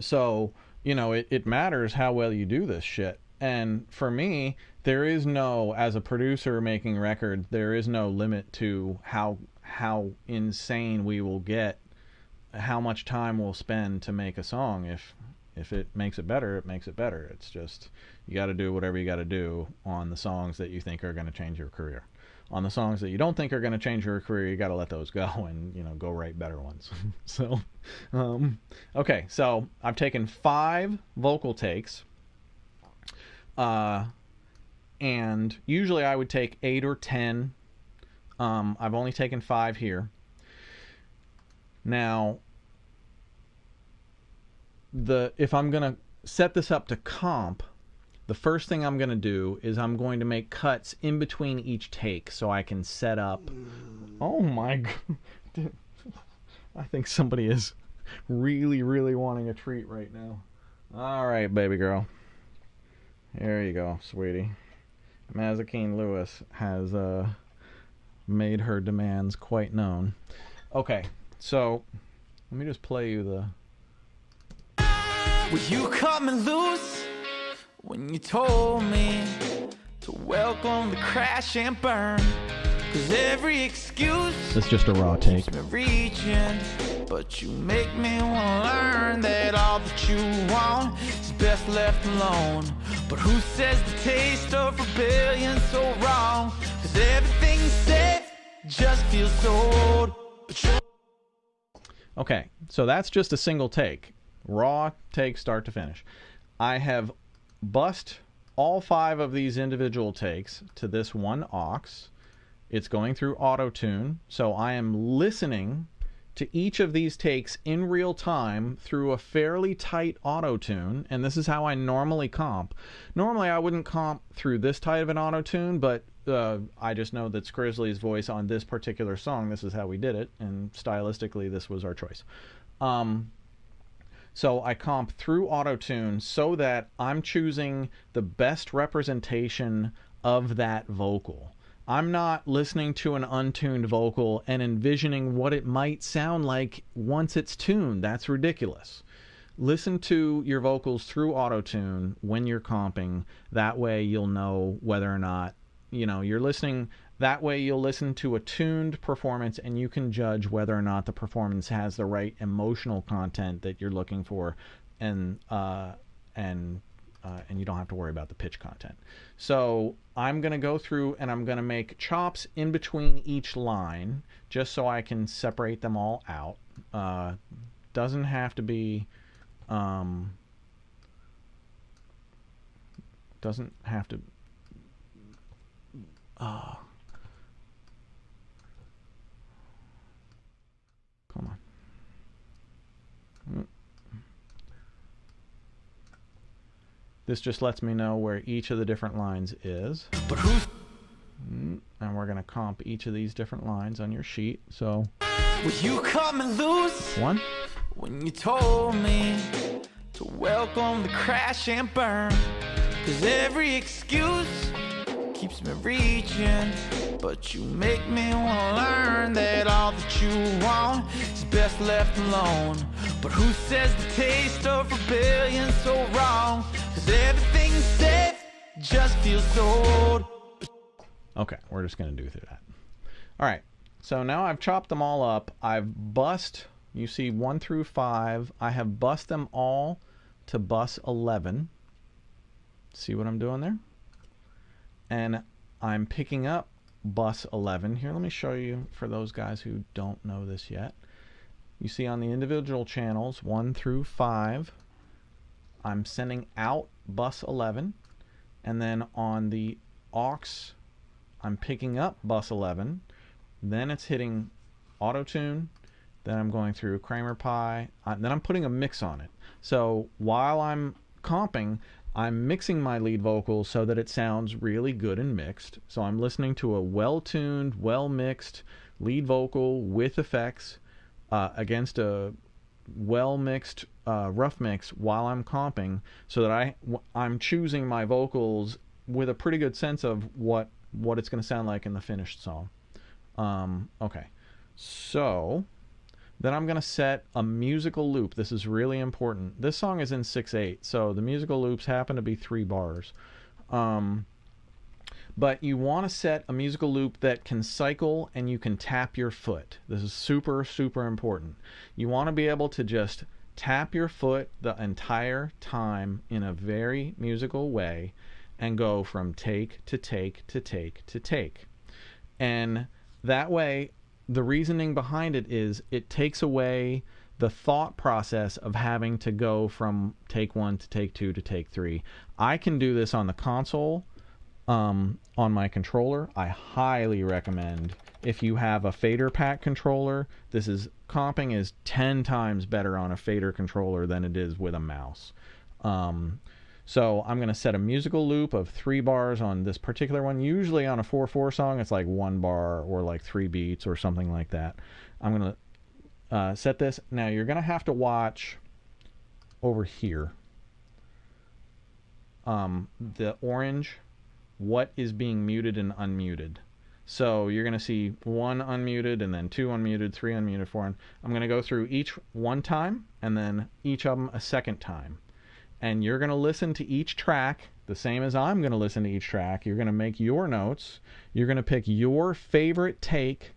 So, you know, it matters how well you do this shit. And for me, there is no, as a producer making records, there is no limit to how insane we will get, how much time we'll spend to make a song. If it makes it better, it makes it better. It's just, you got to do whatever you got to do on the songs that you think are going to change your career. On the songs that you don't think are going to change your career, you got to let those go and, you know, go write better ones. So, okay, so I've taken 5 vocal takes, and usually I would take 8 or 10 I've only taken 5 here. Now, if I'm going to set this up to comp, the first thing I'm going to do is I'm going to make cuts in between each take so I can set up. Oh my God. I think somebody is really, really wanting a treat right now. All right, baby girl. Here you go, sweetie. Mazakine Lewis has made her demands quite known. Okay, so let me just play you the... Were you coming loose when you told me to welcome the crash and burn? 'Cause every excuse It's just a raw take. keeps me reaching, but you make me wanna learn that all that you want is best left alone. But who says the taste of rebellion's so wrong? 'Cause everything safe just feels so old. But you're... Okay, so that's just a single take. Raw take start to finish. I have bussed all 5 of these individual takes to this one aux. It's going through auto-tune, so I am listening to each of these takes in real time through a fairly tight auto-tune, and this is how I normally comp. Normally I wouldn't comp through this tight of an auto-tune, but I just know that Skrizzly's voice on this particular song, this is how we did it, and stylistically this was our choice. So I comp through auto-tune so that I'm choosing the best representation of that vocal. I'm not listening to an untuned vocal and envisioning what it might sound like once it's tuned. That's ridiculous. Listen to your vocals through auto-tune when you're comping. That way you'll know whether or not, you're listening. That way you'll listen to a tuned performance and you can judge whether or not the performance has the right emotional content that you're looking for, and you don't have to worry about the pitch content. So I'm going to go through and I'm going to make chops in between each line just so I can separate them all out. Doesn't have to be... doesn't have to... come on. This just lets me know where each of the different lines is. But who's... And we're going to comp each of these different lines on your sheet. So, Were you coming loose 1, when you told me to welcome the crash and burn? 'Cause every excuse keeps me reaching, but you make me wanna learn that all that you want is best left alone. But who says the taste of rebellion's so wrong? 'Cause everything safe just feels so old. okay, we're just going to do through that. All right, so now I've chopped them all up. I've bussed, you see 1 through 5. I have bussed them all to bus 11. See what I'm doing there? And I'm picking up bus 11. Here, let me show you for those guys who don't know this yet. You see on the individual channels, 1 through 5, I'm sending out bus 11. And then on the aux, I'm picking up bus 11. Then it's hitting auto-tune. Then I'm going through Kramer Pi. Then I'm putting a mix on it. So while I'm comping, I'm mixing my lead vocals so that it sounds really good and mixed. So I'm listening to a well-tuned, well-mixed lead vocal with effects against a well-mixed rough mix while I'm comping, so that I'm choosing my vocals with a pretty good sense of what it's going to sound like in the finished song. Okay, so then I'm going to set a musical loop. This is really important. This song is in 6/8, so the musical loops happen to be 3 bars. But you want to set a musical loop that can cycle and you can tap your foot. This is super, super important. You want to be able to just tap your foot the entire time in a very musical way and go from take to take to take to take. And that way, the reasoning behind it is it takes away the thought process of having to go from take 1 to take 2 to take 3. I can do this on the console, on my controller. I highly recommend if you have a fader pack controller, comping is 10 times better on a fader controller than it is with a mouse. So I'm going to set a musical loop of 3 bars on this particular one. Usually on a 4/4 song, it's like 1 bar or like 3 beats or something like that. I'm going to set this. Now you're going to have to watch over here. The orange, what is being muted and unmuted. So you're going to see 1 unmuted and then 2 unmuted, 3 unmuted, 4. I'm going to go through each one time and then each of them a second time. And you're going to listen to each track the same as I'm going to listen to each track. You're going to make your notes. You're going to pick your favorite take,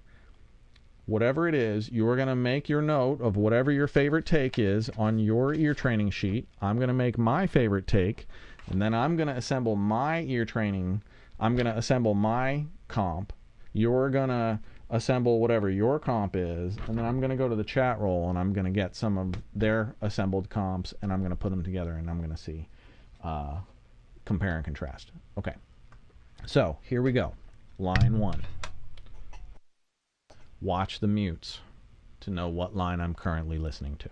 whatever it is. You're going to make your note of whatever your favorite take is on your ear training sheet. I'm going to make my favorite take, and then I'm going to assemble my ear training. I'm going to assemble my comp. You're going to assemble whatever your comp is, and then I'm going to go to the chat roll and I'm going to get some of their assembled comps and I'm going to put them together and I'm going to see compare and contrast. Okay, so here we go. Line 1. Watch the mutes to know what line I'm currently listening to.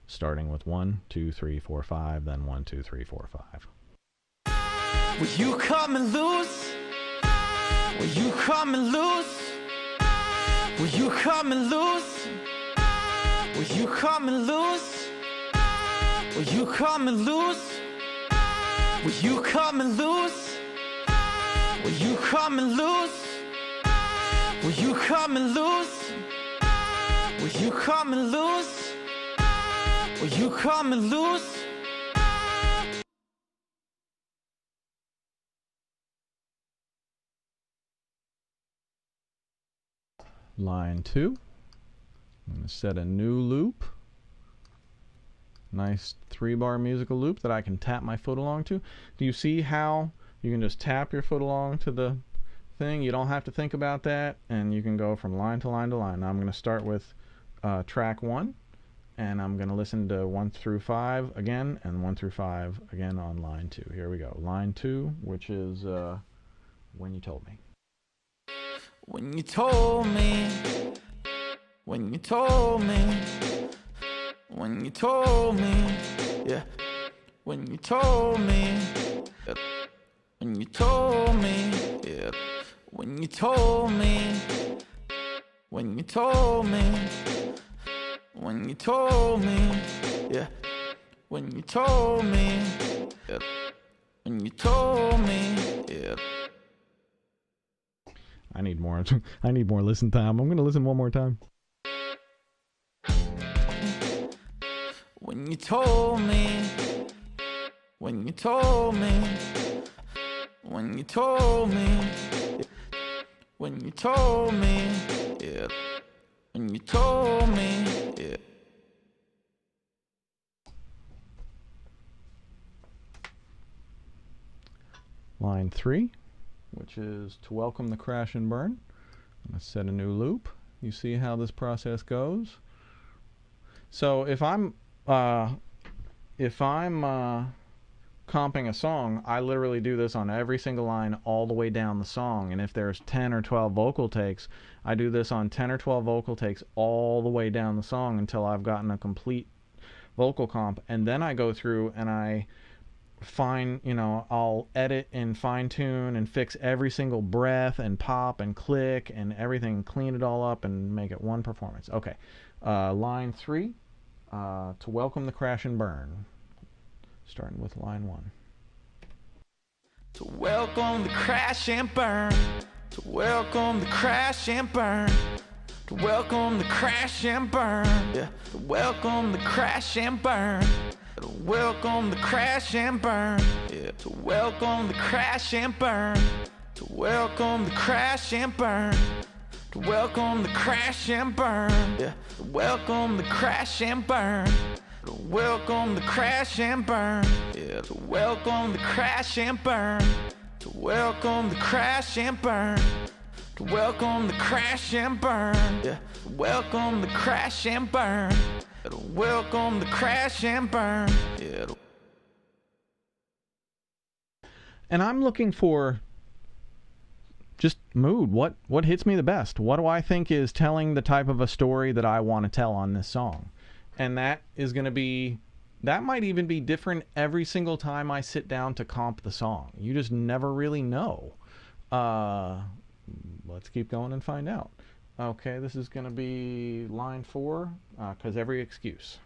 Starting with 1, 2, 3, 4, 5, then 1, 2, 3, 4, 5. Will you come and loose? Will you come and loose? Will you come and loose? Will you come and loose? Will you come and loose? Will you come and loose? Will you come and loose? Will you come and loose? Will you come and loose? Will you come and loose? Line 2. I'm going to set a new loop. Nice 3-bar musical loop that I can tap my foot along to. Do you see how you can just tap your foot along to the thing? You don't have to think about that, and you can go from line to line to line. Now I'm going to start with track 1, and I'm going to listen to 1 through 5 again, and 1 through 5 again on line 2. Here we go. Line 2, which is When You Told Me. When you told me, when you told me, when you told me, yeah. When you told me, yeah. When you told me, yeah. When you told me, when you told me, when you told me, yeah. When you told me, yeah. When you told me, yeah. I need more. I need more listen time. I'm going to listen one more time. When you told me, when you told me, when you told me, when you told me, yeah. When you told me, yeah. Line 3, which is To Welcome the Crash and Burn. I'm going to set a new loop. You see how this process goes? So if I'm comping a song, I literally do this on every single line all the way down the song. And if there's 10 or 12 vocal takes, I do this on 10 or 12 vocal takes all the way down the song until I've gotten a complete vocal comp. And then I go through and I'll edit and fine tune and fix every single breath and pop and click and everything, clean it all up and make it one performance. Okay, line 3, To Welcome the Crash and Burn. Starting with line 1. To welcome the crash and burn. To welcome the crash and burn. To welcome the crash and burn. Yeah. To welcome the crash and burn. To welcome the crash and burn. Yeah. To welcome the crash and burn. To welcome the crash and burn. To welcome the crash and burn. Yeah. To welcome the crash and burn. To welcome the crash and burn. Yeah. To welcome the crash and burn. To welcome the crash and burn. To welcome the crash and burn. Yeah. To welcome the crash and burn. To welcome the crash and burn. Yeah. And I'm looking for just mood. What hits me the best? What do I think is telling the type of a story that I want to tell on this song? And that is going to be, that might even be different every single time I sit down to comp the song. You just never really know. Let's keep going and find out. Okay, this is going to be line 4, because every excuse.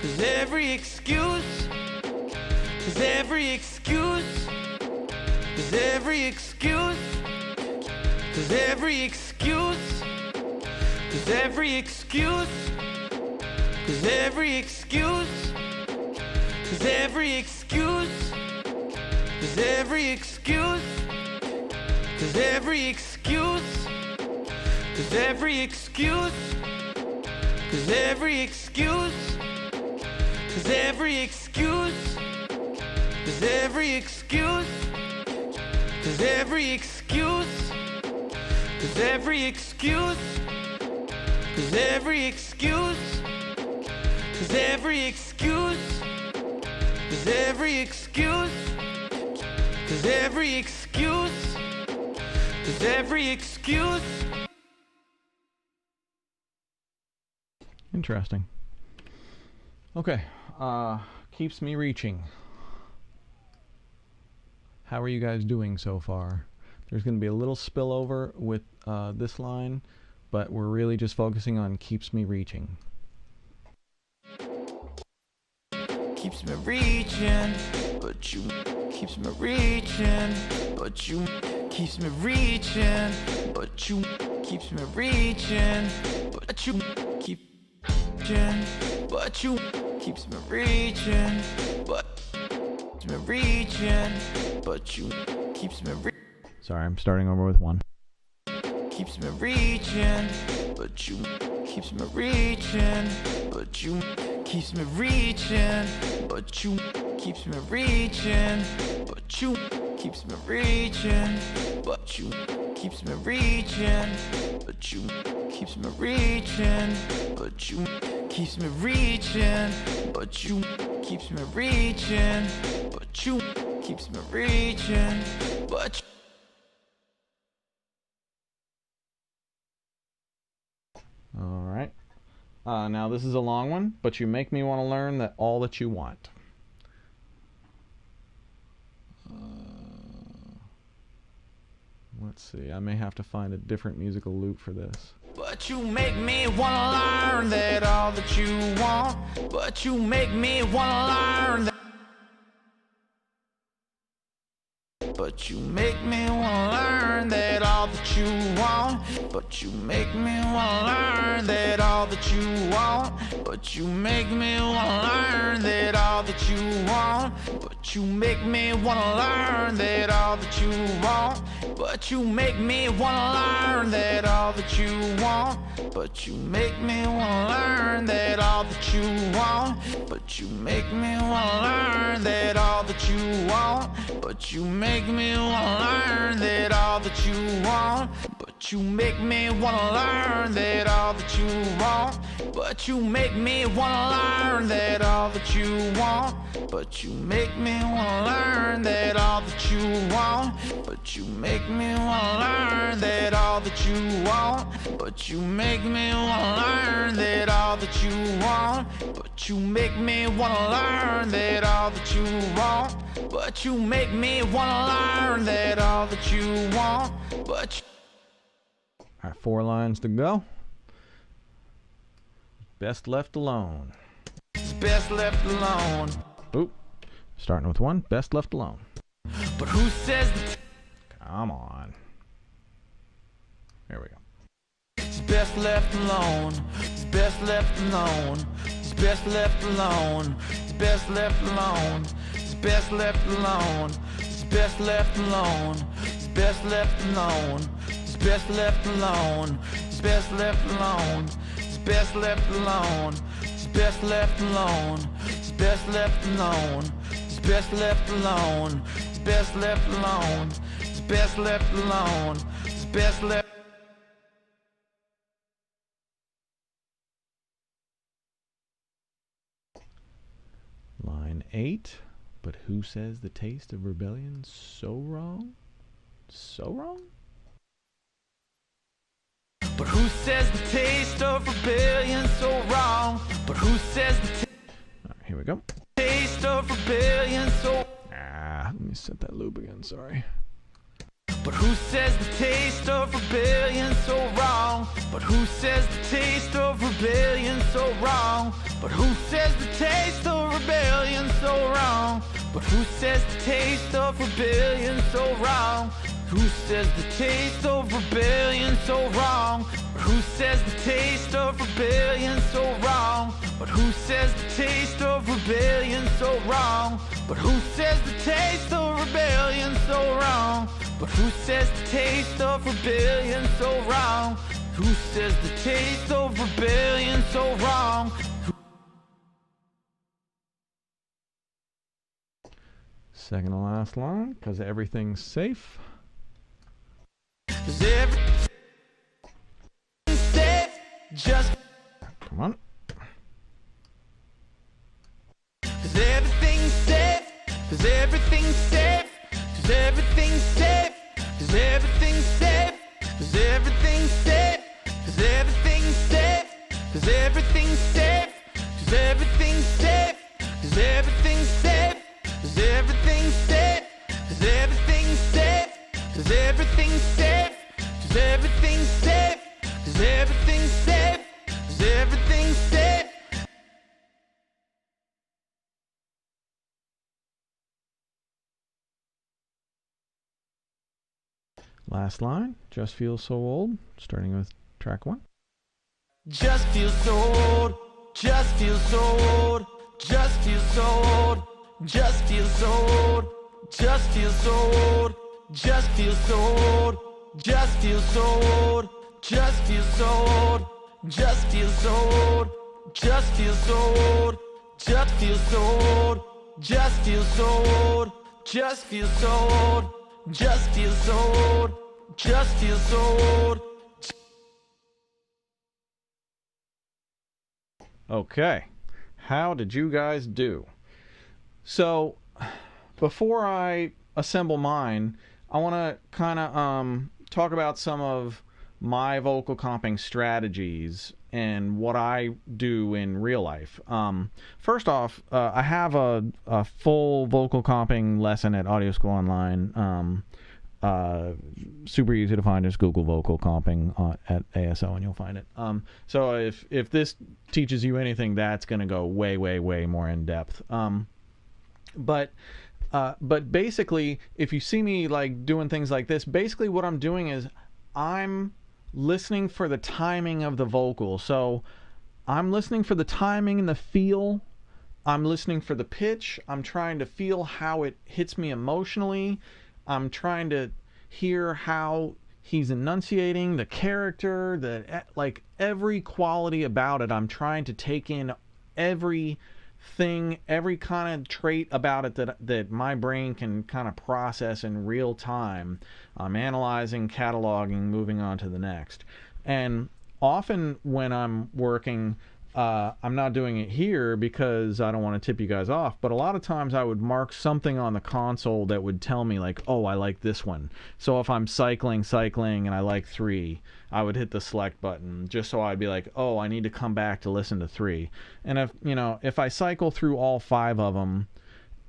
Cause every excuse, cause every excuse, cause every excuse, cause every excuse, cause every excuse, cause every excuse, cause every excuse, cause every excuse, cause every excuse, cause every excuse, cause every excuse, cause every excuse, cause every excuse, cause every excuse, cause every excuse, cause every excuse, cause every excuse, cause every excuse, cause every excuse, cause every excuse. Interesting. Okay, keeps me reaching. How are you guys doing so far? There's going to be a little spillover with this line, but we're really just focusing on keeps me reaching. Keeps me reaching, but you keeps me reaching, but you keeps me reaching, but you keeps me reaching, but you keep reaching, but you keeps me reaching, but keeps me reaching, but you keeps me reaching. Sorry, I'm starting over with 1. Keeps me reaching, but you keeps me reaching, but you keeps me reaching, but you keeps me reaching, but you keeps me reaching, but you keeps me reaching, but you keeps me reaching, but you keeps me reaching, but you keeps me reaching, but you keeps me reaching, but All right. Now this is a long one, but you make me want to learn that all that you want. Let's see. I may have to find a different musical loop for this. but you make me wanna learn that all that you want, but you make me wanna learn that. But you make me wanna learn that all that you want, but you make me wanna learn that all that you want, but you make me wanna learn that all that you want, but you make me wanna learn that all that you want, but you make me wanna learn that all that you want, but you make me wanna learn that all that you want, but you make me wanna learn that all that you want, but you make me wanna learn that all that you want, but you make me wanna learn that all that you want, but you make me wanna learn that all that you want, but you make me wanna learn that all that you want, but you make me wanna learn that all that you want, but you make me wanna learn that all that you want, but you make me wanna learn that all that you want, but you make me wanna learn that all that you want, but you... All right, 4 lines to go. Best left alone. It's best left alone. Oop. Starting with 1. Best left alone. But who says that... Come on. There we go. It's best left alone. It's best left alone. It's best left alone. It's best left alone. It's best left alone. It's best left alone. It's best left alone. It's best left alone. It's best left alone. It's best left alone. It's best left alone. It's best left alone. It's best left alone. It's best left alone. It's best left alone. It's best left. Line 8. But who says the taste of rebellion's so wrong? So wrong? But who says the taste of rebellion's so wrong? But who says the Here we go. taste of rebellion's so... Let me set that loop again, sorry. But who says the taste of rebellion's so wrong? But who says the taste of rebellion's so wrong? But who says the taste of rebellion's so wrong? But who says the taste of rebellion's so wrong? Who says the taste of rebellion so wrong? But who says the taste of rebellion so wrong? But who says the taste of rebellion so wrong? But who says the taste of rebellion so wrong? But who says the taste of rebellion so wrong? Who says the taste of rebellion so wrong? Second to last line, because everything's safe. Is everything safe? Just Come on. is everything safe? Is everything safe? Is everything safe? Is everything safe? Is everything safe? Is everything safe? Is everything safe? Is everything safe? Is everything safe? Is everything safe? Is everything safe? Is everything safe? Is everything safe? Is everything safe? Is everything safe? Last line, just feels so old, starting with track 1. Just feels so old. Just feels so old. Just feels so old. Just feels so old. Just feels so old. Just feels so old. Just feels so old. Just feels so old. Just feels so old. Just feels so old. Just feels so old. Just feels so old. Just feels so old. Just feels so old. Just feels so old. Okay, how did you guys do? So, before I assemble mine, I want to kind of talk about some of my vocal comping strategies and what I do in real life. First off, I have a full vocal comping lesson at Audio School Online. Super easy to find. Just Google vocal comping at ASO and you'll find it. So if this teaches you anything, that's going to go way, way, way more in depth. But basically, if you see me like doing things like this, basically what I'm doing is I'm listening for the timing of the vocal. So I'm listening for the timing and the feel. I'm listening for the pitch. I'm trying to feel how it hits me emotionally. I'm trying to hear how he's enunciating, the character, like every quality about it. I'm trying to take in everything, every kind of trait about it that my brain can kind of process in real time. I'm analyzing, cataloging, moving on to the next. And often when I'm working, I'm not doing it here because I don't want to tip you guys off, but a lot of times I would mark something on the console that would tell me like, oh, I like this one. So if I'm cycling and I like 3, I would hit the select button just so I'd be like, oh, I need to come back to listen to 3. And if I cycle through all 5 of them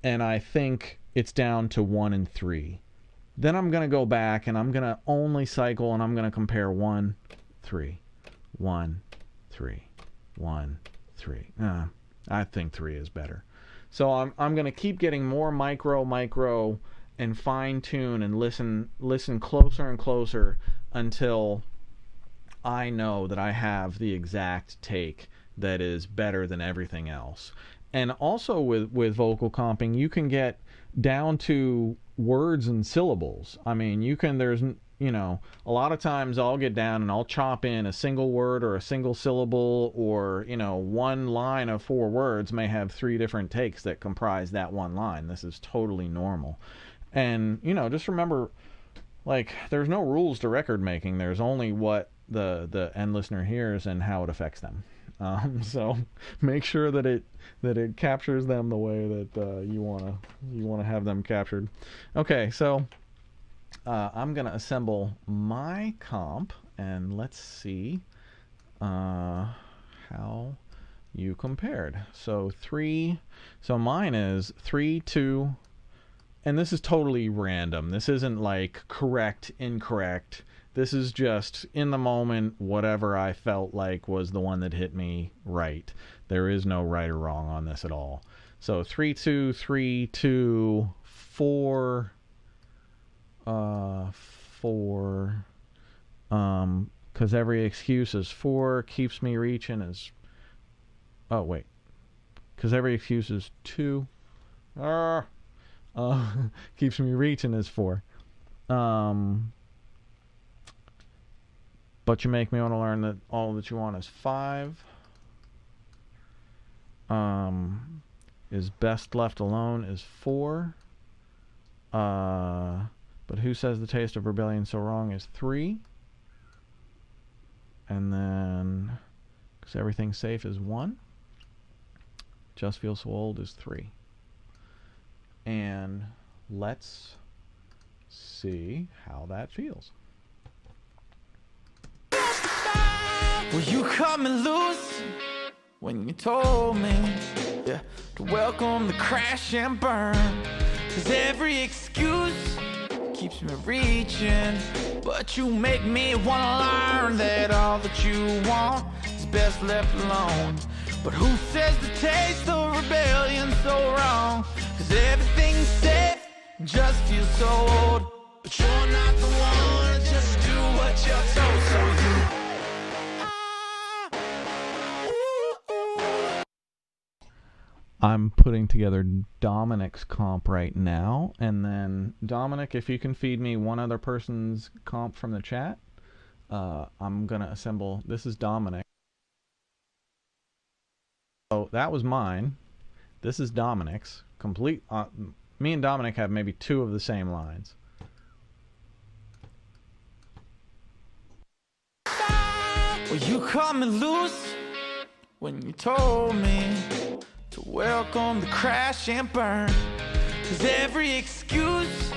and I think it's down to 1 and 3, then I'm going to go back and I'm going to only cycle and I'm going to compare 1, 3, 1, 3. 1, 3. I think 3 is better. So I'm going to keep getting more micro, and fine tune and listen closer and closer until I know that I have the exact take that is better than everything else. And also with vocal comping, you can get down to words and syllables. I mean, a lot of times I'll get down and I'll chop in a single word or a single syllable, or, one line of 4 words may have 3 different takes that comprise that one line. This is totally normal. And, just remember, like, there's no rules to record making. There's only what the end listener hears and how it affects them. So make sure that it captures them the way that you wanna have them captured. Okay, so I'm gonna assemble my comp, and let's see how you compared. So mine is 3, 2, and this is totally random. This isn't like correct, incorrect. This is just in the moment, whatever I felt like was the one that hit me right. There is no right or wrong on this at all. So 3, 2, 3, 2, 4, 4, because every excuse is 4, keeps me reaching is, oh wait, because every excuse is 2, keeps me reaching is 4. But you make me want to learn that all that you want is 5. Is best left alone is 4. But who says the taste of rebellion so wrong is 3. And then, because everything's safe is 1. Just feel so old is 3. And let's see how that feels. Were you coming loose when you told me, yeah, to welcome the crash and burn? 'Cause every excuse keeps me reaching, but you make me wanna learn that all that you want is best left alone. But who says the taste of rebellion so wrong? 'Cause everything's safe, just feels so old. But you're not the one to just do what you're told, so you I'm putting together Dominic's comp right now, and then Dominic, if you can feed me one other person's comp from the chat, I'm gonna assemble. This is Dominic. So that was mine. This is Dominic's. Complete. Me and Dominic have maybe 2 of the same lines. Were you coming loose when you told me to welcome the crash and burn? 'Cause every excuse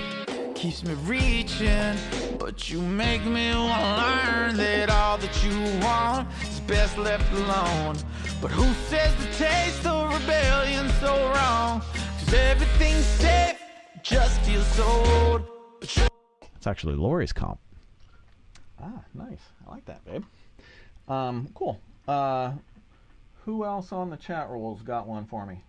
keeps me reaching, but you make me wanna learn that all that you want is best left alone. But who says the taste of rebellion so wrong? 'Cause everything's safe, just feels so old. It's actually Lori's comp. Ah, nice. I like that, babe. Cool. Who else on the chat rolls got one for me?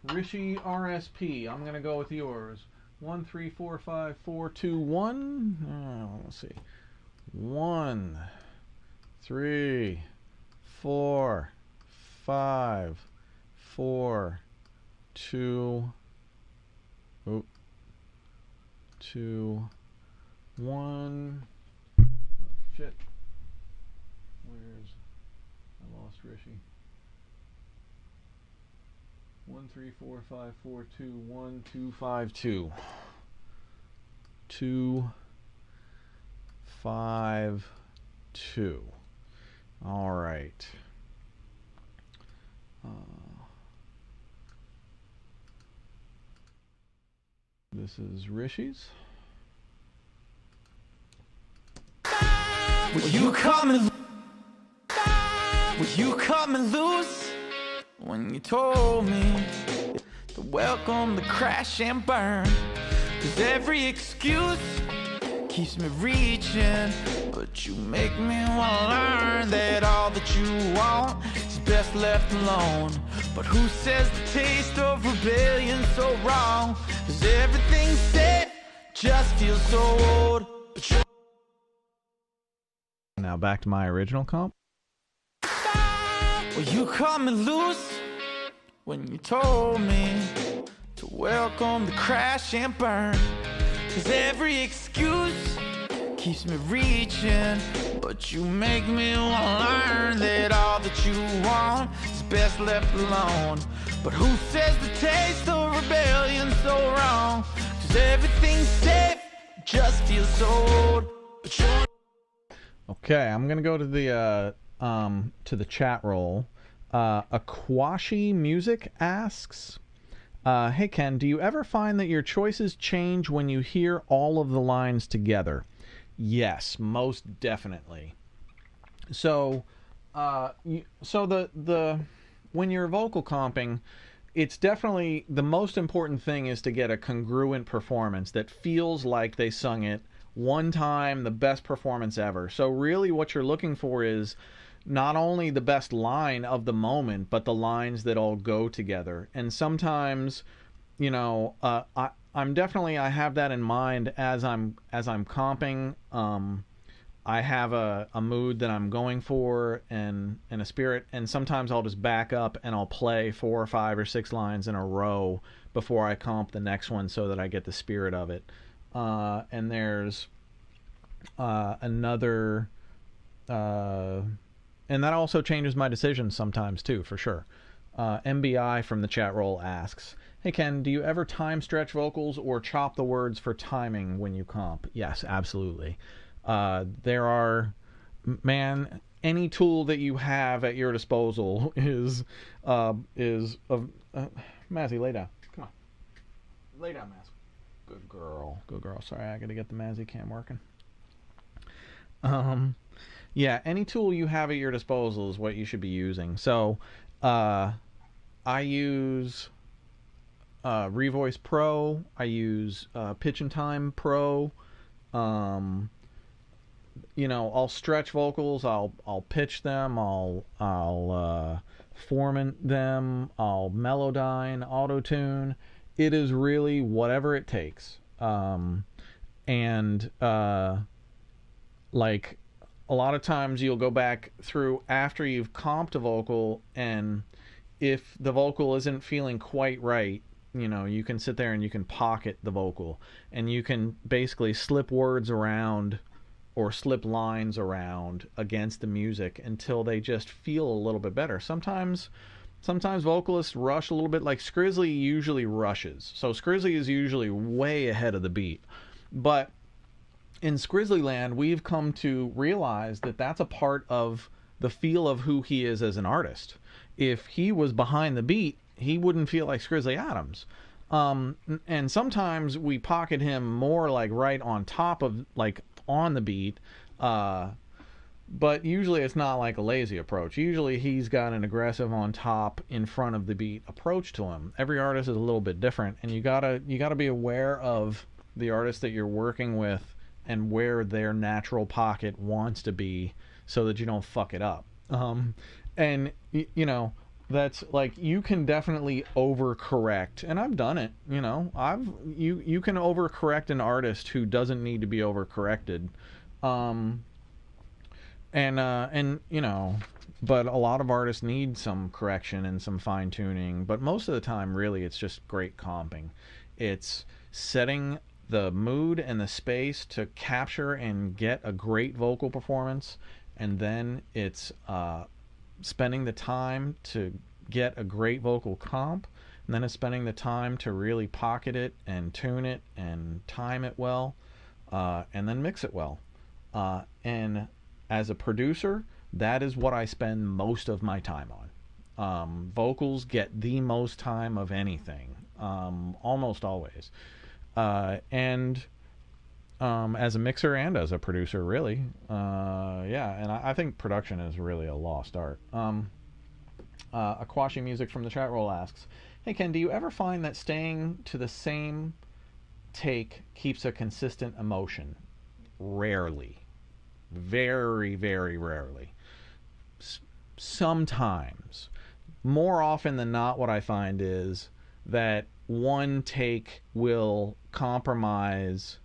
Rishi RSP. I'm gonna go with yours. 1, 3, 4, 5, 4, 2, 1. Let's see. 1, 3, 4, 5, 4, 2. 2, 1. Shit. I lost Rishi. 1, 3, 4, 5, 4, 2, 1, 2, 5, 2. 2, 5, 2. All right. This is Rishi's. Were you coming loose when you told me to welcome the crash and burn? 'Cause every excuse keeps me reaching, but you make me wanna learn that all that you want is best left alone. But who says the taste of rebellion so wrong? 'Cause everything's safe, just feels so old. But you're Now back to my original comp. Were you coming loose when you told me to welcome the crash and burn? 'Cause every excuse keeps me reaching, but you make me wanna learn that all that you want is best left alone. But who says the taste of rebellion so wrong? 'Cause everything's safe, just feels so old. But you're Okay, I'm gonna go to the chat roll. Aquashi Music asks, "Hey Ken, do you ever find that your choices change when you hear all of the lines together?" Yes, most definitely. So, the when you're vocal comping, it's definitely the most important thing is to get a congruent performance that feels like they sung it one time, the best performance ever. So really what you're looking for is not only the best line of the moment, but the lines that all go together. And sometimes, I have that in mind as I'm comping. I have a mood that I'm going for and a spirit, and sometimes I'll just back up and I'll play 4 or 5 or 6 lines in a row before I comp the next one so that I get the spirit of it. And there's another, and that also changes my decisions sometimes too, for sure. MBI from the chat roll asks, "Hey Ken, do you ever time stretch vocals or chop the words for timing when you comp?" Yes, absolutely. There are, man, any tool that you have at your disposal is Mazzy, lay down. Come on. Lay down, Mazzy. Good girl. Good girl. Sorry, I gotta get the Mazzy cam working. Yeah, any tool you have at your disposal is what you should be using. So, I use Revoice Pro. I use Pitch and Time Pro. I'll stretch vocals. I'll pitch them. I'll formant them. I'll melodyne, auto tune. It is really whatever it takes. Like a lot of times you'll go back through after you've comped a vocal, and if the vocal isn't feeling quite right, you can sit there and you can pocket the vocal, and you can basically slip words around or slip lines around against the music until they just feel a little bit better. Sometimes vocalists rush a little bit, like Skrizzly usually rushes. So Skrizzly is usually way ahead of the beat. But in Skrizzly land, we've come to realize that that's a part of the feel of who he is as an artist. If he was behind the beat, he wouldn't feel like Skrizzly Adams. And sometimes we pocket him more like right on top of, like on the beat, but usually it's not like a lazy approach. Usually he's got an aggressive on top in front of the beat approach to him. Every artist is a little bit different, and you gotta be aware of the artist that you're working with and where their natural pocket wants to be so that you don't fuck it up. And that's like, you can definitely overcorrect, and I've done it. You can overcorrect an artist who doesn't need to be overcorrected. But a lot of artists need some correction and some fine tuning, but most of the time really it's just great comping. It's setting the mood and the space to capture and get a great vocal performance, and then it's spending the time to get a great vocal comp, and then it's spending the time to really pocket it and tune it and time it well, and then mix it well. And as a producer, that is what I spend most of my time on. Vocals get the most time of anything, almost always. And as a mixer and as a producer, really. And I think production is really a lost art. Aquashi Music from the chat roll asks, "Hey Ken, do you ever find that staying to the same take keeps a consistent emotion?" Rarely. Very, very rarely. Sometimes. More often than not, what I find is that one take will compromise,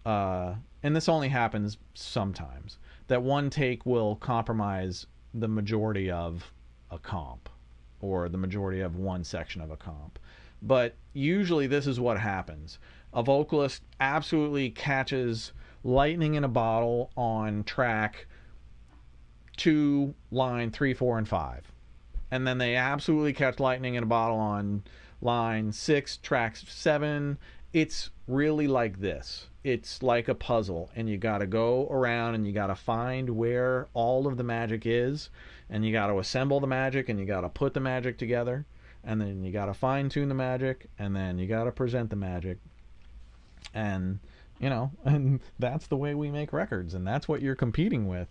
and this only happens sometimes, that one take will compromise the majority of a comp, or the majority of one section of a comp. But usually this is what happens. A vocalist absolutely catches lightning in a bottle on track 2, line 3, 4, and 5. And then they absolutely catch lightning in a bottle on line 6, track 7. It's really like this. it's like a puzzle, and you got to go around and you got to find where all of the magic is, and you got to assemble the magic, and you got to put the magic together, and then you got to fine tune the magic, and then you got to present the magic. And and that's the way we make records, and that's what you're competing with.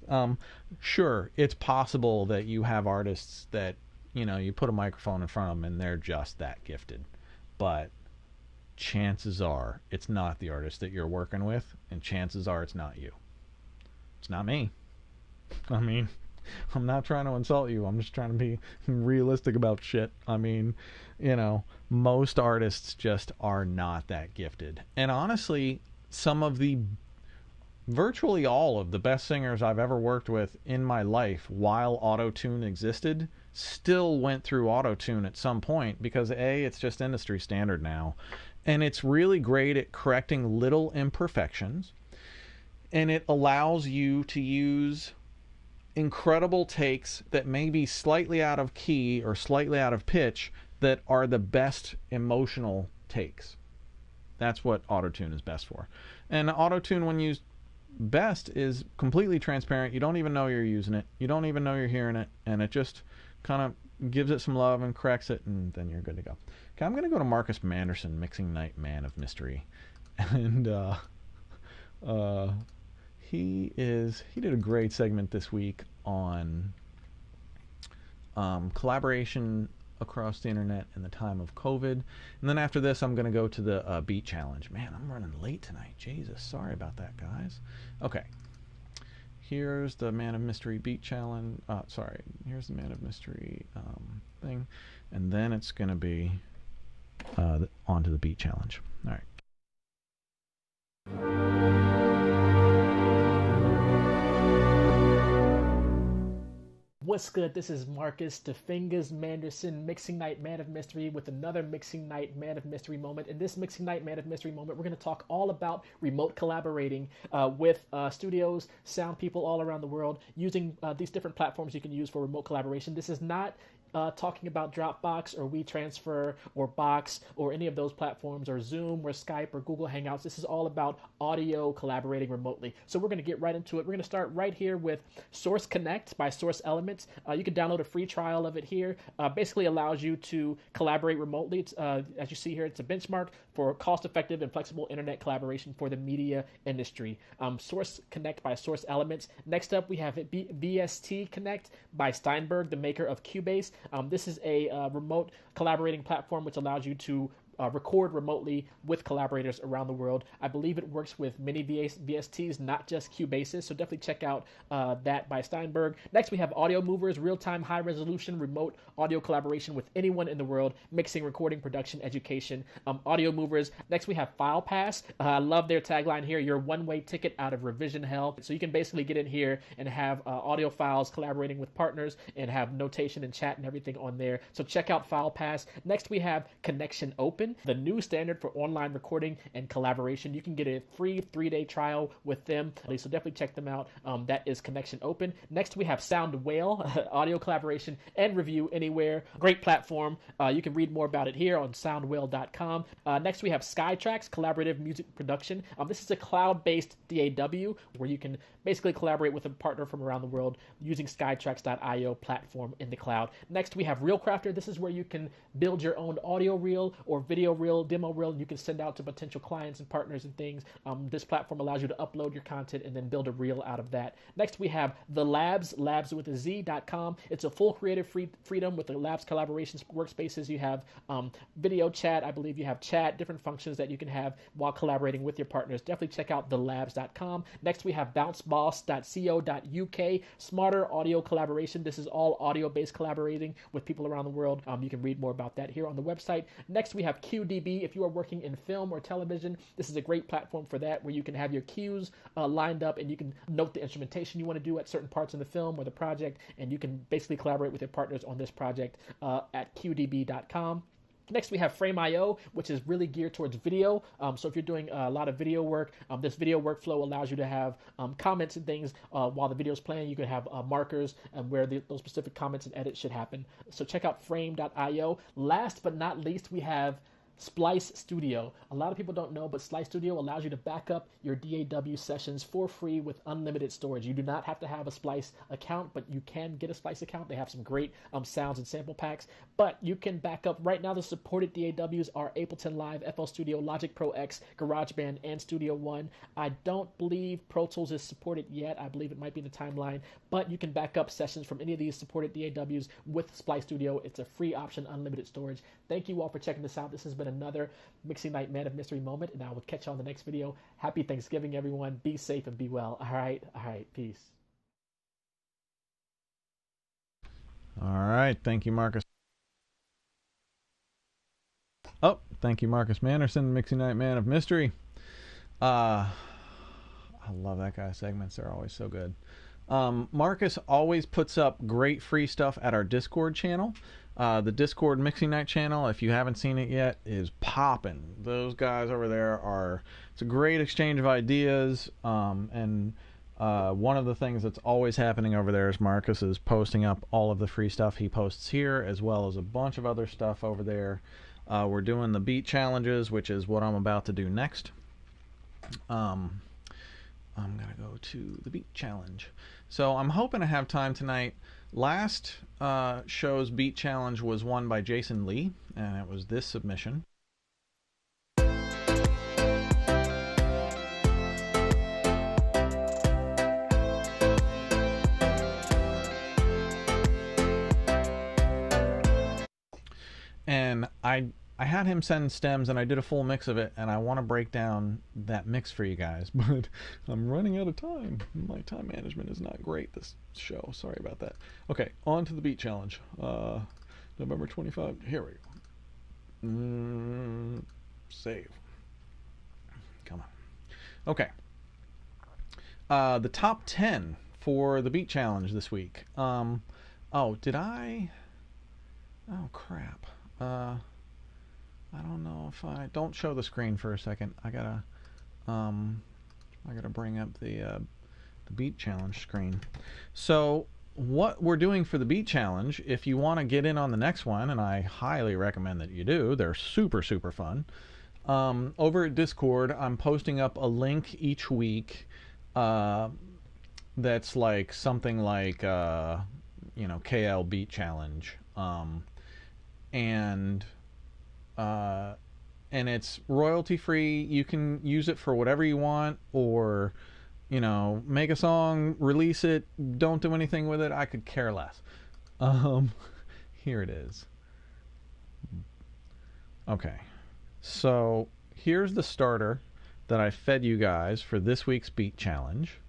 Sure, it's possible that you have artists that you put a microphone in front of them and they're just that gifted, but chances are it's not the artist that you're working with, and chances are it's not you. It's not me. I mean, I'm not trying to insult you. I'm just trying to be realistic about shit. I mean, most artists just are not that gifted. And honestly, virtually all of the best singers I've ever worked with in my life while auto-tune existed still went through auto-tune at some point, because it's just industry standard now, and it's really great at correcting little imperfections, and it allows you to use incredible takes that may be slightly out of key or slightly out of pitch that are the best emotional takes. That's what auto-tune is best for. And auto-tune, when used best, is completely transparent. You don't even know you're using it. You don't even know you're hearing it. And it just kind of gives it some love and corrects it, and then you're good to go. Okay, I'm going to go to Marcus Manderson, Mixing Night Man of Mystery. And he did a great segment this week on collaboration across the internet in the time of COVID. And then after this, I'm going to go to the beat challenge. Man, I'm running late tonight. Jesus, sorry about that, guys. Okay. Here's the Man of Mystery beat challenge. Here's the Man of Mystery thing. And then it's going to be onto the beat challenge. All right. What's good? This is Marcus, the Fingers Manderson, Mixing Night Man of Mystery, with another Mixing Night Man of Mystery moment. In this Mixing Night Man of Mystery moment, we're going to talk all about remote collaborating with studios, sound people all around the world, using these different platforms you can use for remote collaboration. This is not talking about Dropbox or WeTransfer or Box or any of those platforms, or Zoom or Skype or Google Hangouts. This is all about audio collaborating remotely. So we're going to get right into it. We're going to start right here with Source Connect by Source Elements. You can download a free trial of it here. Basically allows you to collaborate remotely. It's, as you see here, it's a benchmark for cost-effective and flexible internet collaboration for the media industry. Source Connect by Source Elements. Next up, we have VST Connect by Steinberg, the maker of Cubase. This is a remote collaborating platform which allows you to record remotely with collaborators around the world. I believe it works with many VSTs, not just Cubases, so definitely check out that by Steinberg. Next, we have Audio Movers, real-time, high-resolution, remote audio collaboration with anyone in the world, mixing, recording, production, education. Audio Movers. Next, we have FilePass. I love their tagline here, your one-way ticket out of revision hell. So you can basically get in here and have audio files collaborating with partners and have notation and chat and everything on there. So check out FilePass. Next, we have Connection Open, the new standard for online recording and collaboration. You can get a free 3-day trial with them, so definitely check them out. That is Connection Open. Next, we have Sound Whale, audio collaboration and review anywhere. Great platform. You can read more about it here on soundwhale.com. Next, we have Skytrax, collaborative music production. This is a cloud-based DAW where you can basically collaborate with a partner from around the world using Skytrax.io platform in the cloud. Next, we have ReelCrafter. This is where you can build your own audio reel or video reel, demo reel, and you can send out to potential clients and partners and things. This platform allows you to upload your content and then build a reel out of that. Next, we have The Labs, labs with a Z.com. It's a full creative freedom with the Labs collaboration workspaces. You have video chat. I believe you have chat, different functions that you can have while collaborating with your partners. Definitely check out thelabs.com. Next, we have bounceboss.co.uk, smarter audio collaboration. This is all audio-based collaborating with people around the world. You can read more about that here on the website. Next, we have QDB. If you are working in film or television, this is a great platform for that, where you can have your cues lined up and you can note the instrumentation you want to do at certain parts in the film or the project, and you can basically collaborate with your partners on this project at qdb.com. Next, we have Frame.io, which is really geared towards video. So if you're doing a lot of video work, this video workflow allows you to have comments and things while the video is playing. You can have markers and where those specific comments and edits should happen. So check out Frame.io. Last but not least, we have Splice Studio. A lot of people don't know, but Splice Studio allows you to back up your DAW sessions for free with unlimited storage. You do not have to have a Splice account, but you can get a Splice account. They have some great sounds and sample packs, but you can back up. Right now, the supported DAWs are Ableton Live, FL Studio, Logic Pro X, GarageBand, and Studio One. I don't believe Pro Tools is supported yet. I believe it might be in the timeline, but you can back up sessions from any of these supported DAWs with Splice Studio. It's a free option, unlimited storage. Thank you all for checking this out. This has been another Mixing Night Man of Mystery moment, and I will catch you on the next video. Happy Thanksgiving, everyone. Be safe and be well. All right. Peace. All right. Thank you, Marcus. Oh, thank you, Marcus Manderson, Mixing Night Man of Mystery. I love that guy's segments. They're always so good. Marcus always puts up great free stuff at our Discord channel. The Discord Mixing Night channel, if you haven't seen it yet, is popping. Those guys over there it's a great exchange of ideas. And one of the things that's always happening over there is Marcus is posting up all of the free stuff he posts here, as well as a bunch of other stuff over there. We're doing the beat challenges, which is what I'm about to do next. I'm going to go to the beat challenge. So I'm hoping to have time tonight. Last show's beat challenge was won by Jason Lee, and it was this submission. And I had him send stems, and I did a full mix of it, and I want to break down that mix for you guys, but I'm running out of time. My time management is not great this show. Sorry about that. Okay, on to the beat challenge. November 25. Here we go. Save. Come on. Okay. The top 10 for the beat challenge this week. Oh, did I? Oh, crap. I don't know if I don't show the screen for a second. I gotta bring up the beat challenge screen. So what we're doing for the beat challenge, if you want to get in on the next one, and I highly recommend that you do, they're super fun. Over at Discord, I'm posting up a link each week that's like something like KL beat challenge, and it's royalty free. You can use it for whatever you want, or make a song, release it, don't do anything with it. I could care less. Here it is. Okay, so here's the starter that I fed you guys for this week's beat challenge.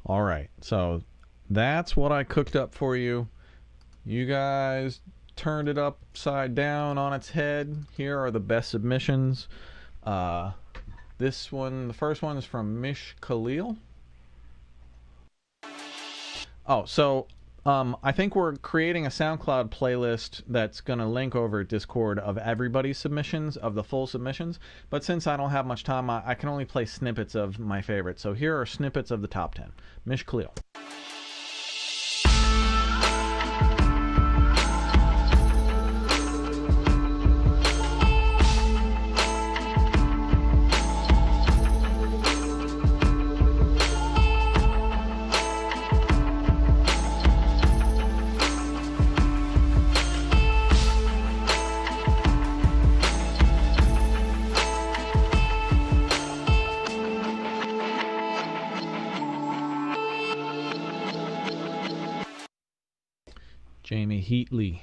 All right, so that's what I cooked up for you. You guys turned it upside down on its head. Here are the best submissions. This one, the first one is from Mish Khalil. Oh, so I think we're creating a SoundCloud playlist that's going to link over at Discord of everybody's submissions, of the full submissions. But since I don't have much time, I can only play snippets of my favorites. So here are snippets of the top 10. Mish Khalil. Jamie Heatley.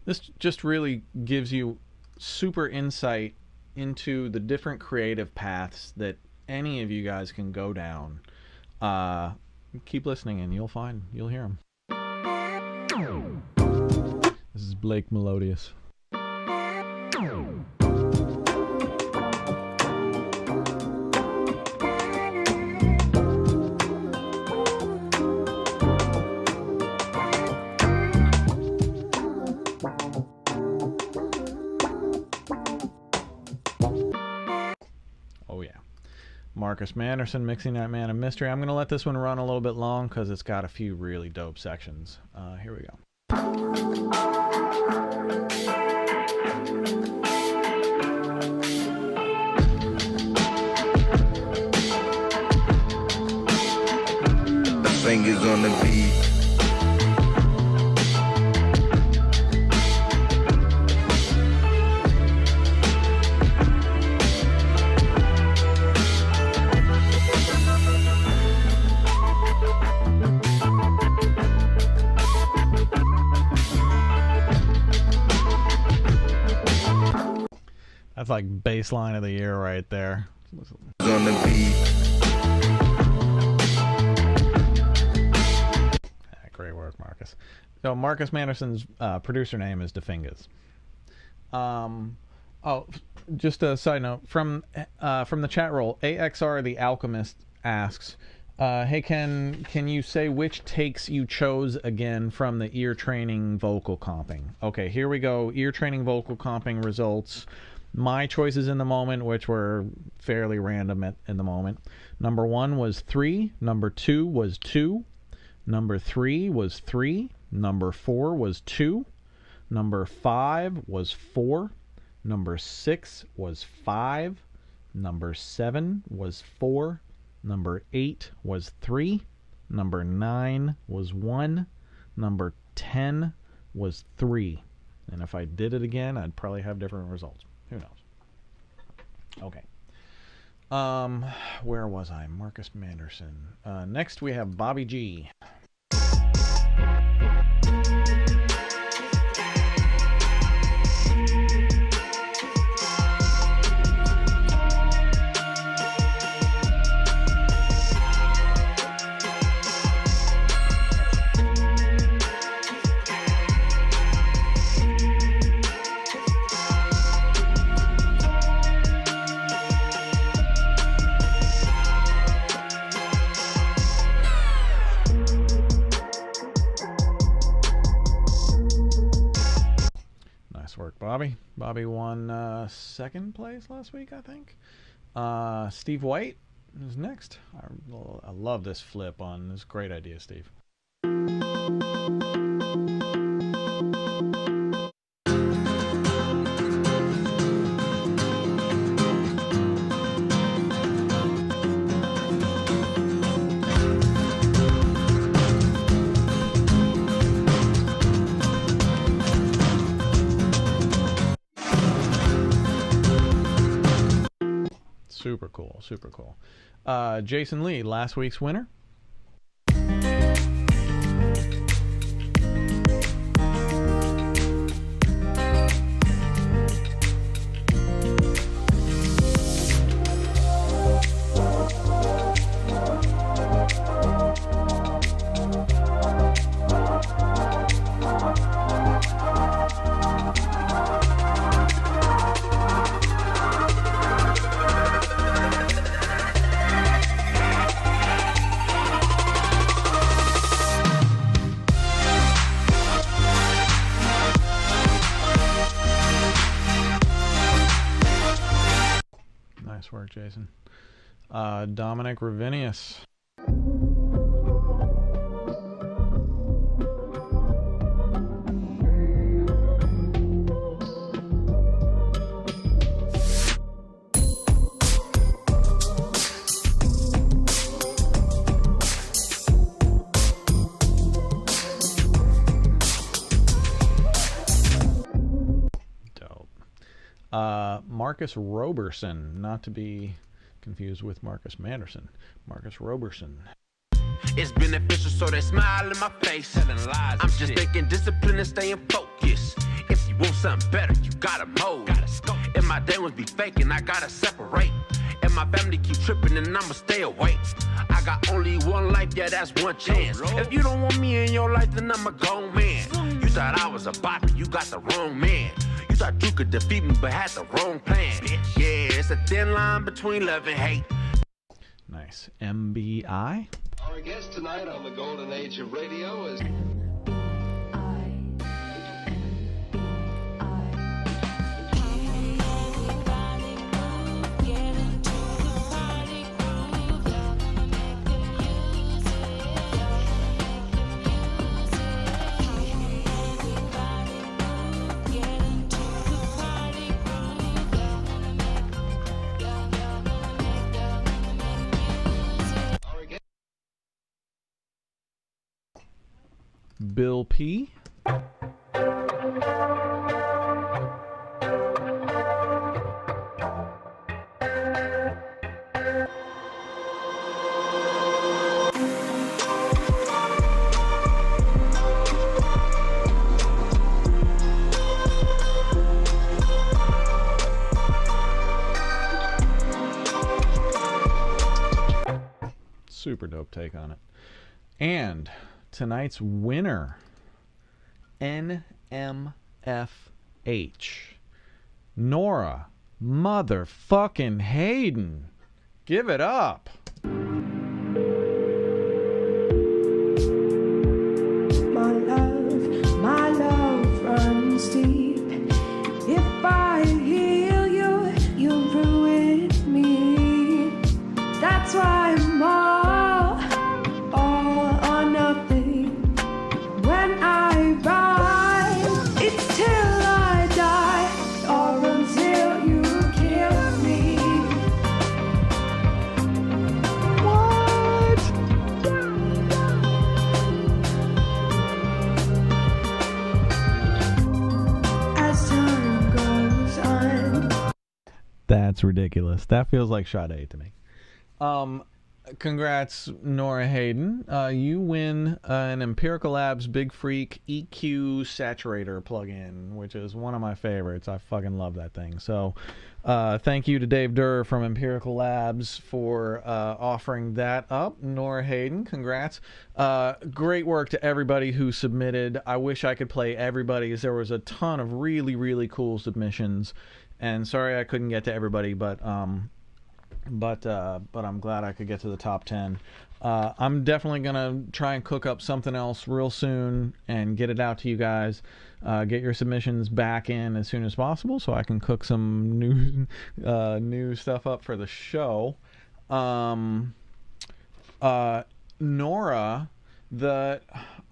This just really gives you super insight into the different creative paths that any of you guys can go down. Keep listening and you'll hear them. This is Blake Melodious. Oh yeah. Marcus Manderson, Mixing Night Man of Mystery. I'm going to let this one run a little bit long because it's got a few really dope sections. Here we go. The fingers on the beat. That's like baseline of the year right there. On the beat. Great work, Marcus. So Marcus Manderson's producer name is DeFingers. Oh, just a side note from the chat roll, AXR the Alchemist asks, "Hey, can you say which takes you chose again from the ear training vocal comping?" Okay, here we go. Ear training vocal comping results. My choices in the moment, which were fairly random in the moment. Number 1 was 3. Number 2 was 2. Number 3 was 3. Number 4 was 2. Number 5 was 4. Number 6 was 5. Number 7 was 4. Number 8 was 3. Number 9 was 1. Number 10 was 3. And if I did it again, I'd probably have different results. Who knows? Okay. Where was I? Marcus Manderson. Next we have Bobby G. Work, Bobby. Bobby won second place last week, I think. Steve White is next. I love this flip on this. Great idea, Steve. Super cool, super cool. Jason Lee, last week's winner. Nice work, Jason. Dominic Ravinius. Marcus Roberson, not to be confused with Marcus Manderson. Marcus Roberson. It's beneficial, so they smile in my face. Telling lies. I'm just thinking discipline and staying focused. If you want something better, you gotta mold. And my day ones be faking, I gotta separate. And my family keep tripping, and I'ma stay awake. I got only one life, yeah, that's one chance. If you don't want me in your life, then I'm a gone man. You thought I was a bopper, you got the wrong man. You thought you could defeat me, but had the wrong plan. Yeah, it's a thin line between love and hate. Nice. MBI. Our guest tonight on the Golden Age of Radio is... Bill P. Super dope take on it. And tonight's winner, NMFH, Nora motherfucking Hayden. Give it up. My love runs deep. If I heal you, you'll ruin me. That's why I'm all or nothing. When I ride, it's till I die, or until you kill me. As time goes on. That's ridiculous. That feels like Sade to me. Congrats, Nora Hayden. You win an Empirical Labs Big Freak EQ Saturator plugin, which is one of my favorites. I fucking love that thing. So thank you to Dave Durr from Empirical Labs for offering that up. Nora Hayden, congrats. Great work to everybody who submitted. I wish I could play everybody's. There was a ton of really, really cool submissions. And sorry I couldn't get to everybody, but I'm glad I could get to the top 10. I'm definitely gonna try and cook up something else real soon and get it out to you guys. Get your submissions back in as soon as possible so I can cook some new stuff up for the show. Nora,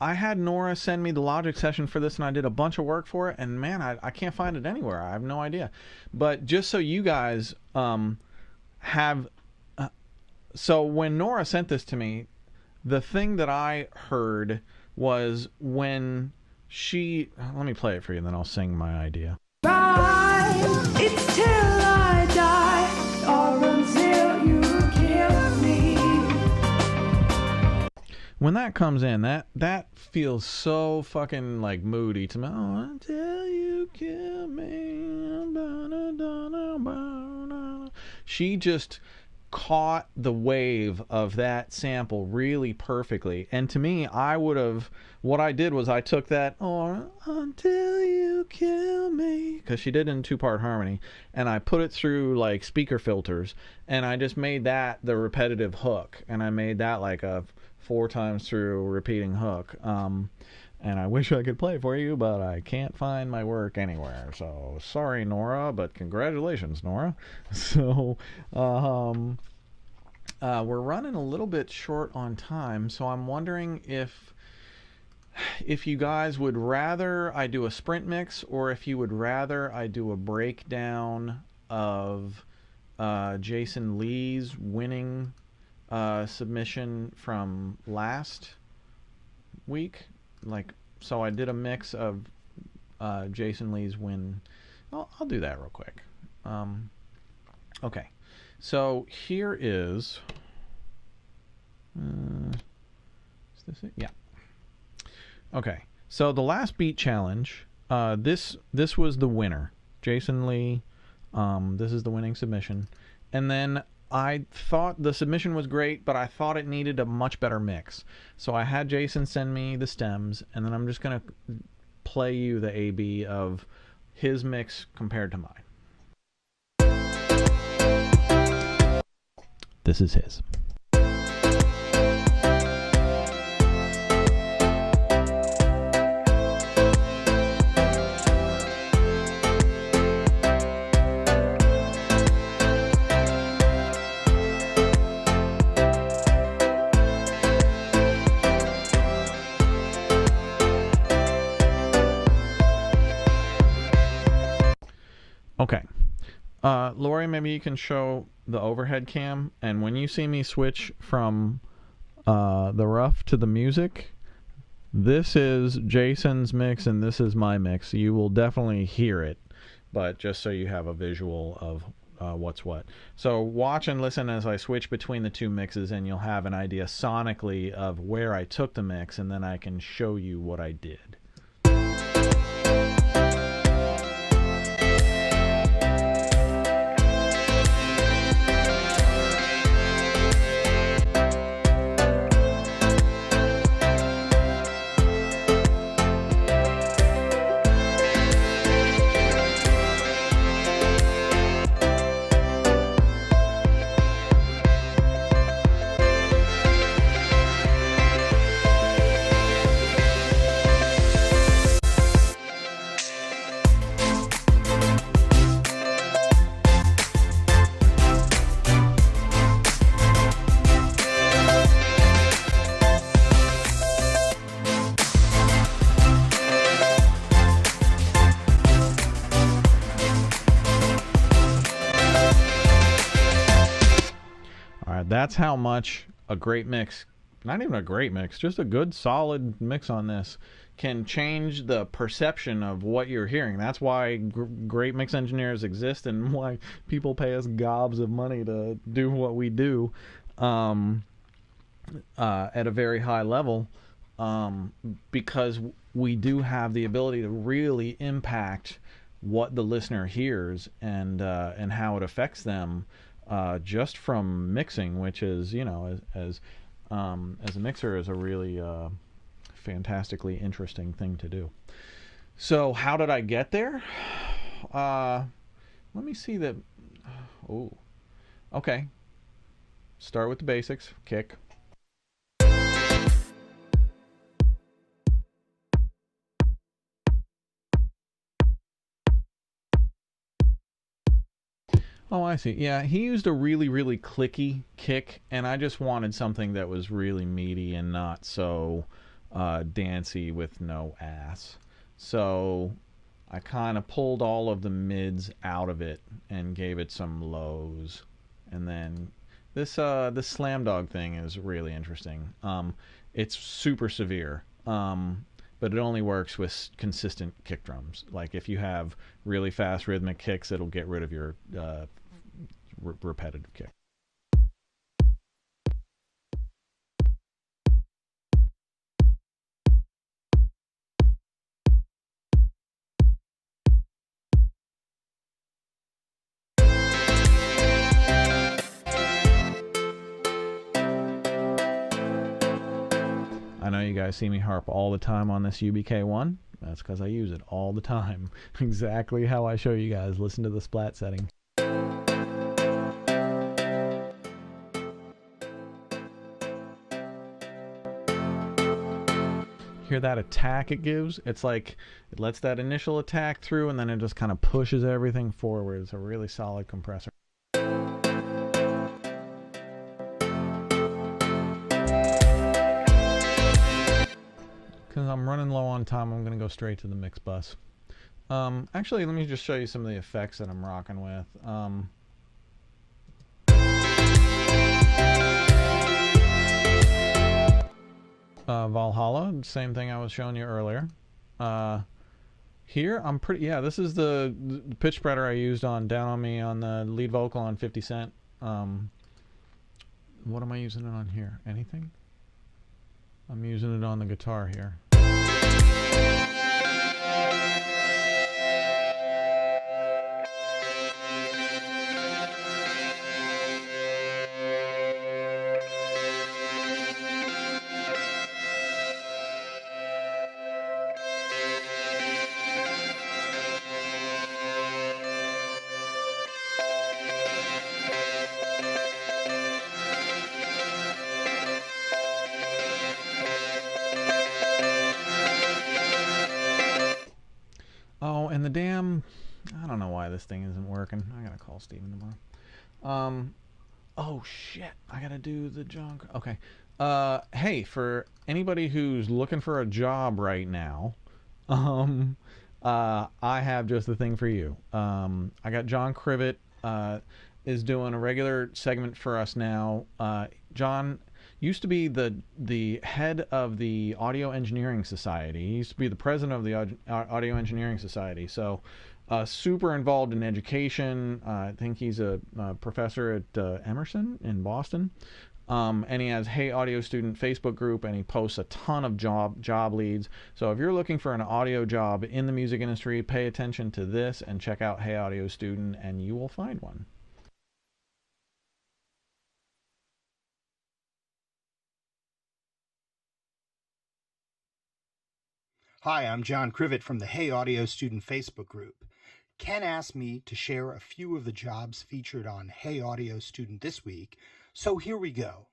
I had Nora send me the Logic session for this, and I did a bunch of work for it, and man, I can't find it anywhere. I have no idea. But just so you guys so when Nora sent this to me, the thing that I heard was when let me play it for you and then I'll sing my idea. It's till I die, or until you kill me. When that comes in, that feels so fucking like moody to me. Oh, until you kill me. She just caught the wave of that sample really perfectly. And to me, what I did was I took that, or until you kill me, because she did it in 2-part harmony, and I put it through like speaker filters, and I just made that the repetitive hook, and I made that like a 4 times through repeating hook. And I wish I could play for you, but I can't find my work anywhere. So sorry, Nora, but congratulations, Nora. So we're running a little bit short on time, so I'm wondering if you guys would rather I do a sprint mix, or if you would rather I do a breakdown of Jason Lee's winning submission from last week. So I did a mix of Jason Lee's win. I'll do that real quick. Okay, so here is Is this it? Yeah. Okay. So the last beat challenge, this was the winner. Jason Lee, this is the winning submission. And then I thought the submission was great, but I thought it needed a much better mix. So I had Jason send me the stems, and then I'm just going to play you the A-B of his mix compared to mine. This is his. Okay. Lori, maybe you can show the overhead cam, and when you see me switch from the rough to the music, this is Jason's mix and this is my mix. You will definitely hear it, but just so you have a visual of what's what. So watch and listen as I switch between the two mixes, and you'll have an idea sonically of where I took the mix, and then I can show you what I did. That's how much a great mix, not even a great mix, just a good solid mix on this can change the perception of what you're hearing. That's why great mix engineers exist, and why people pay us gobs of money to do what we do at a very high level, because we do have the ability to really impact what the listener hears and how it affects them. Just from mixing, which is, you know, as a mixer, is a really fantastically interesting thing to do. So how did I get there? Let me see that. Oh, okay. Start with the basics. Kick. Oh, I see. Yeah, he used a really, really clicky kick, and I just wanted something that was really meaty and not so dancey with no ass. So I kind of pulled all of the mids out of it and gave it some lows. And then this slam dog thing is really interesting. It's super severe, but it only works with consistent kick drums. Like if you have really fast rhythmic kicks, it'll get rid of your repetitive kick. I know you guys see me harp all the time on this UBK1. That's because I use it all the time. Exactly how I show you guys. Listen to the splat setting. Hear that attack it gives? It's like it lets that initial attack through, and then it just kind of pushes everything forward. It's a really solid compressor. Because I'm running low on time, I'm going to go straight to the mix bus. Actually, let me just show you some of the effects that I'm rocking with. Valhalla, same thing I was showing you earlier. Here, I'm pretty, yeah, this is the pitch spreader I used on Down on Me on the lead vocal on 50 Cent. What am I using it on here? Anything? I'm using it on the guitar here. Oh, and the damn, I don't know why this thing isn't working. I gotta call Steven tomorrow. Oh shit, I gotta do the junk. Okay. Hey, for anybody who's looking for a job right now, I have just the thing for you. I got John Krivit, is doing a regular segment for us now. John used to be the head of the Audio Engineering Society. He used to be the president of the Audio Engineering Society. So super involved in education. I think he's a professor at Emerson in Boston. And he has Hey Audio Student Facebook group, and he posts a ton of job leads. So if you're looking for an audio job in the music industry, pay attention to this and check out Hey Audio Student, and you will find one. Hi, I'm John Krivit from the Hey Audio Student Facebook group. Ken asked me to share a few of the jobs featured on Hey Audio Student this week, so here we go.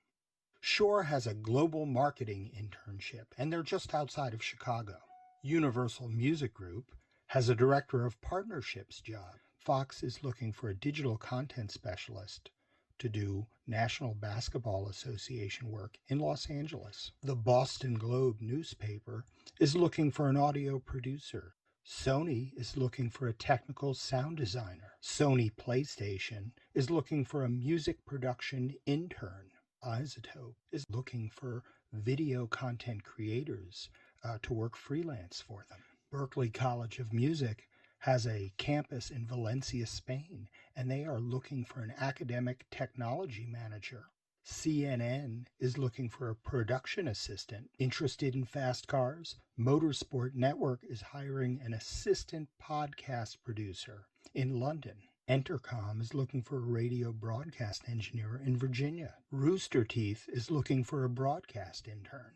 Shore has a global marketing internship, and they're just outside of Chicago. Universal Music Group has a director of partnerships job. Fox is looking for a digital content specialist to do National Basketball Association work in Los Angeles. The Boston Globe newspaper is looking for an audio producer. Sony is looking for a technical sound designer. Sony PlayStation is looking for a music production intern. Isotope is looking for video content creators to work freelance for them. Berklee College of Music has a campus in Valencia, Spain, and they are looking for an academic technology manager. CNN is looking for a production assistant. Interested in fast cars? Motorsport Network is hiring an assistant podcast producer in London. Entercom is looking for a radio broadcast engineer in Virginia. Rooster Teeth is looking for a broadcast intern.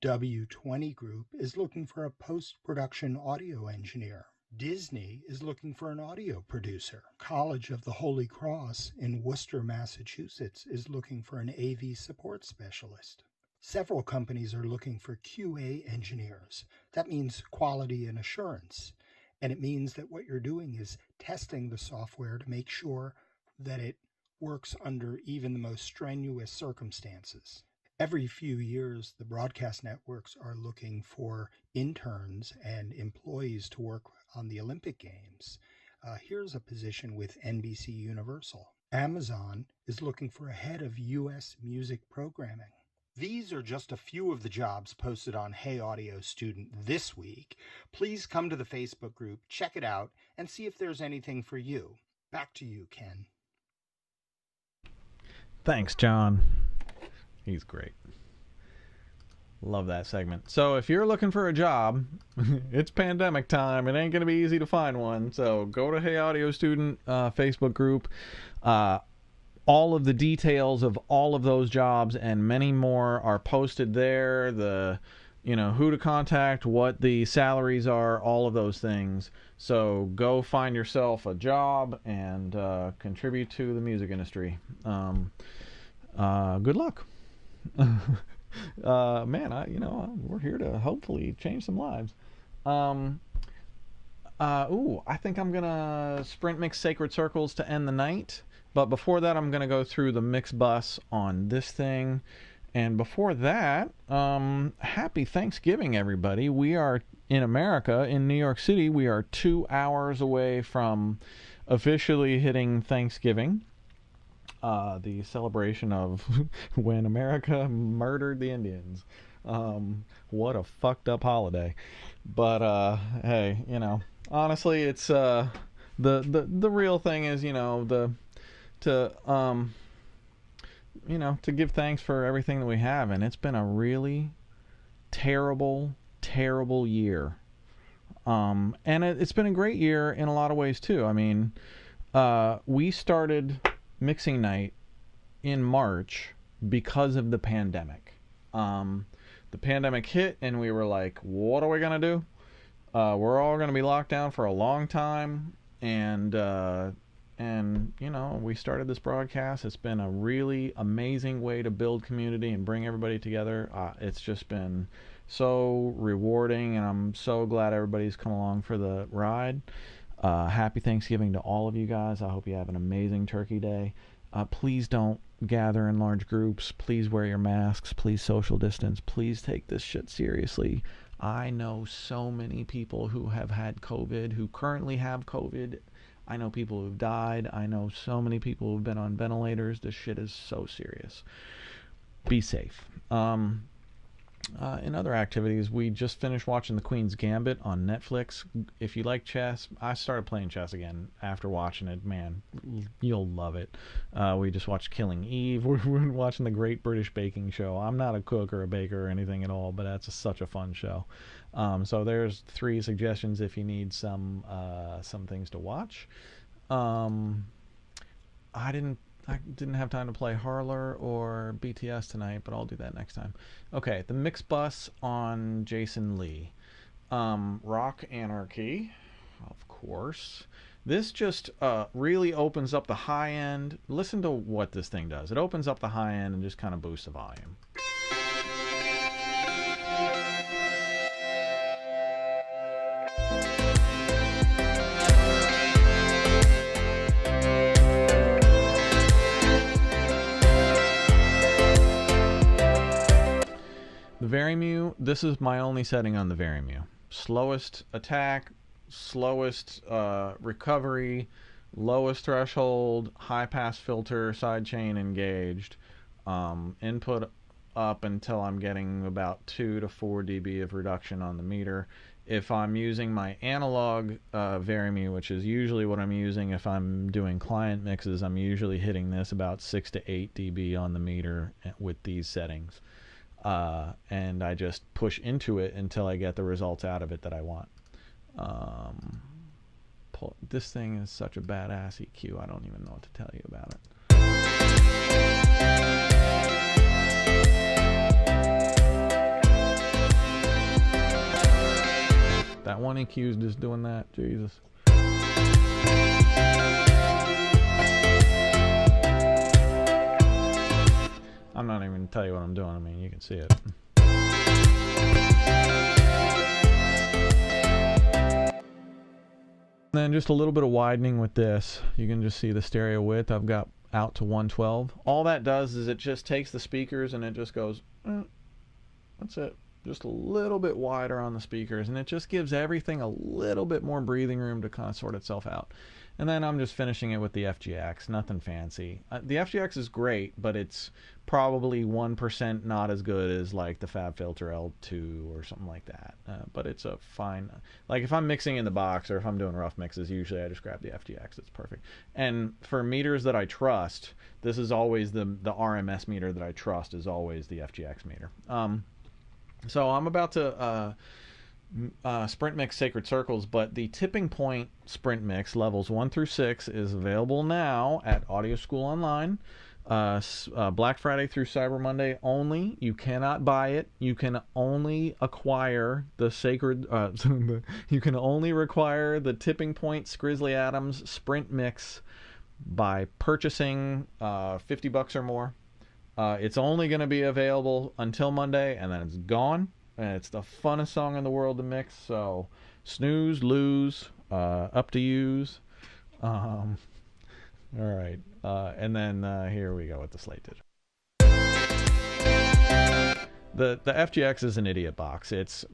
W20 Group is looking for a post-production audio engineer. Disney is looking for an audio producer. College of the Holy Cross in Worcester, Massachusetts is looking for an AV support specialist. Several companies are looking for QA engineers. That means quality and assurance. And it means that what you're doing is testing the software to make sure that it works under even the most strenuous circumstances. Every few years, the broadcast networks are looking for interns and employees to work on the Olympic Games. Here's a position with NBC Universal. Amazon is looking for a head of U.S. music programming. These are just a few of the jobs posted on Hey Audio Student this week. Please come to the Facebook group, check it out, and see if there's anything for you. Back to you, Ken. Thanks, John. He's great. Love that segment. So if you're looking for a job, it's pandemic time. It ain't going to be easy to find one. So go to Hey Audio Student Facebook group. All of the details of all of those jobs and many more are posted there. The, who to contact, what the salaries are, all of those things. So go find yourself a job and contribute to the music industry. Good luck. Man, we're here to hopefully change some lives. I think I'm gonna sprint mix Sacred Circles to end the night. But before that, I'm gonna go through the mix bus on this thing. And before that, happy Thanksgiving, everybody. We are in America, in New York City. We are 2 hours away from officially hitting Thanksgiving. The celebration of when America murdered the Indians. What a fucked up holiday. But hey, honestly, it's the real thing is, to give thanks for everything that we have, and it's been a really terrible, terrible year. And it's been a great year in a lot of ways too. I mean, we started Mixing Night in March because of the pandemic. The pandemic hit and we were like, what are we going to do? We're all going to be locked down for a long time. And you know, we started this broadcast. It's been a really amazing way to build community and bring everybody together. It's just been so rewarding, and I'm so glad everybody's come along for the ride. Happy Thanksgiving to all of you guys. I hope you have an amazing Turkey Day. Please don't gather in large groups. Please wear your masks. Please social distance. Please take this shit seriously. I know so many people who have had COVID, who currently have COVID. I know people who've died. I know so many people who've been on ventilators. This shit is so serious. Be safe. In other activities, we just finished watching The Queen's Gambit on Netflix. If you like chess, I started playing chess again after watching it. Man, you'll love it. We just watched Killing Eve. We're watching The Great British Baking Show. I'm not a cook or a baker or anything at all, but that's such a fun show. So there's 3 suggestions if you need some things to watch. I didn't have time to play Harlor or BTS tonight, but I'll do that next time. Okay, the mix bus on Jason Lee. Rock Anarchy, of course. This just really opens up the high end. Listen to what this thing does. It opens up the high end and just kind of boosts the volume. The Varimu, this is my only setting on the Varimu. Slowest attack, slowest recovery, lowest threshold, high pass filter, sidechain engaged, input up until I'm getting about 2 to 4 dB of reduction on the meter. If I'm using my analog Varimu, which is usually what I'm using if I'm doing client mixes, I'm usually hitting this about 6 to 8 dB on the meter with these settings. And I just push into it until I get the results out of it that I want. This thing is such a badass EQ, I don't even know what to tell you about it. That one EQ is just doing that, Jesus. I'm not even going to tell you what I'm doing. I mean, you can see it. And then just a little bit of widening with this. You can just see the stereo width. I've got out to 112. All that does is it just takes the speakers and it just goes, that's it. Just a little bit wider on the speakers. And it just gives everything a little bit more breathing room to kind of sort itself out. And then I'm just finishing it with the FGX, nothing fancy. The FGX is great, but it's probably 1% not as good as like the FabFilter L2 or something like that. But it's a fine, like if I'm mixing in the box or if I'm doing rough mixes, usually I just grab the FGX, it's perfect. And for meters that I trust, this is always the RMS meter that I trust is always the FGX meter. So I'm about to sprint mix Sacred Circles, but the tipping point sprint mix levels 1 through 6 is available now at Audio School Online. Black Friday through Cyber Monday only. You cannot buy it. You can only acquire the Sacred you can only require the tipping point Skrizzly Adams sprint mix by purchasing $50 or more. It's only going to be available until Monday, and then it's gone. And it's the funnest song in the world to mix, so snooze, lose, up to use. All right, and then here we go with the Slate Digital. The FGX is an idiot box. It's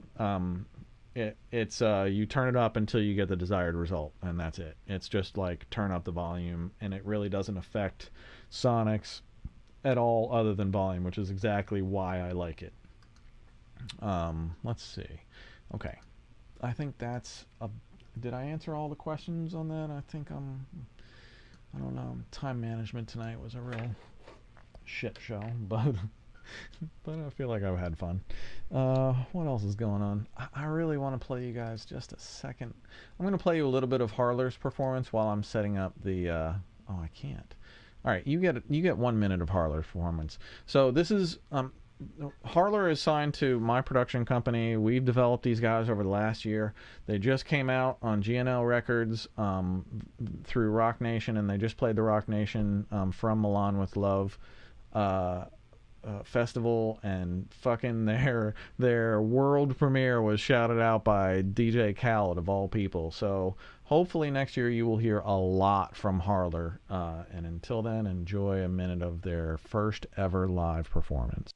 you turn it up until you get the desired result, and that's it. It's just like turn up the volume, and it really doesn't affect sonics at all other than volume, which is exactly why I like it. Let's see. Okay, I think that's did I answer all the questions on that? I think I don't know, time management tonight was a real shit show, but But I feel like I've had fun. What else is going on? I really want to play you guys just a second. I'm going to play you a little bit of Harlor's performance while I'm setting up the... oh, I can't. All right, you get 1 minute of Harlor's performance. So this is... Harlor is signed to my production company. We've developed these guys over the last year. They just came out on GNL Records through Rock Nation, and they just played the Rock Nation From Milan with Love festival, and fucking their world premiere was shouted out by DJ Khaled of all people. So hopefully next year you will hear a lot from Harlor, and until then, enjoy a minute of their first ever live performance.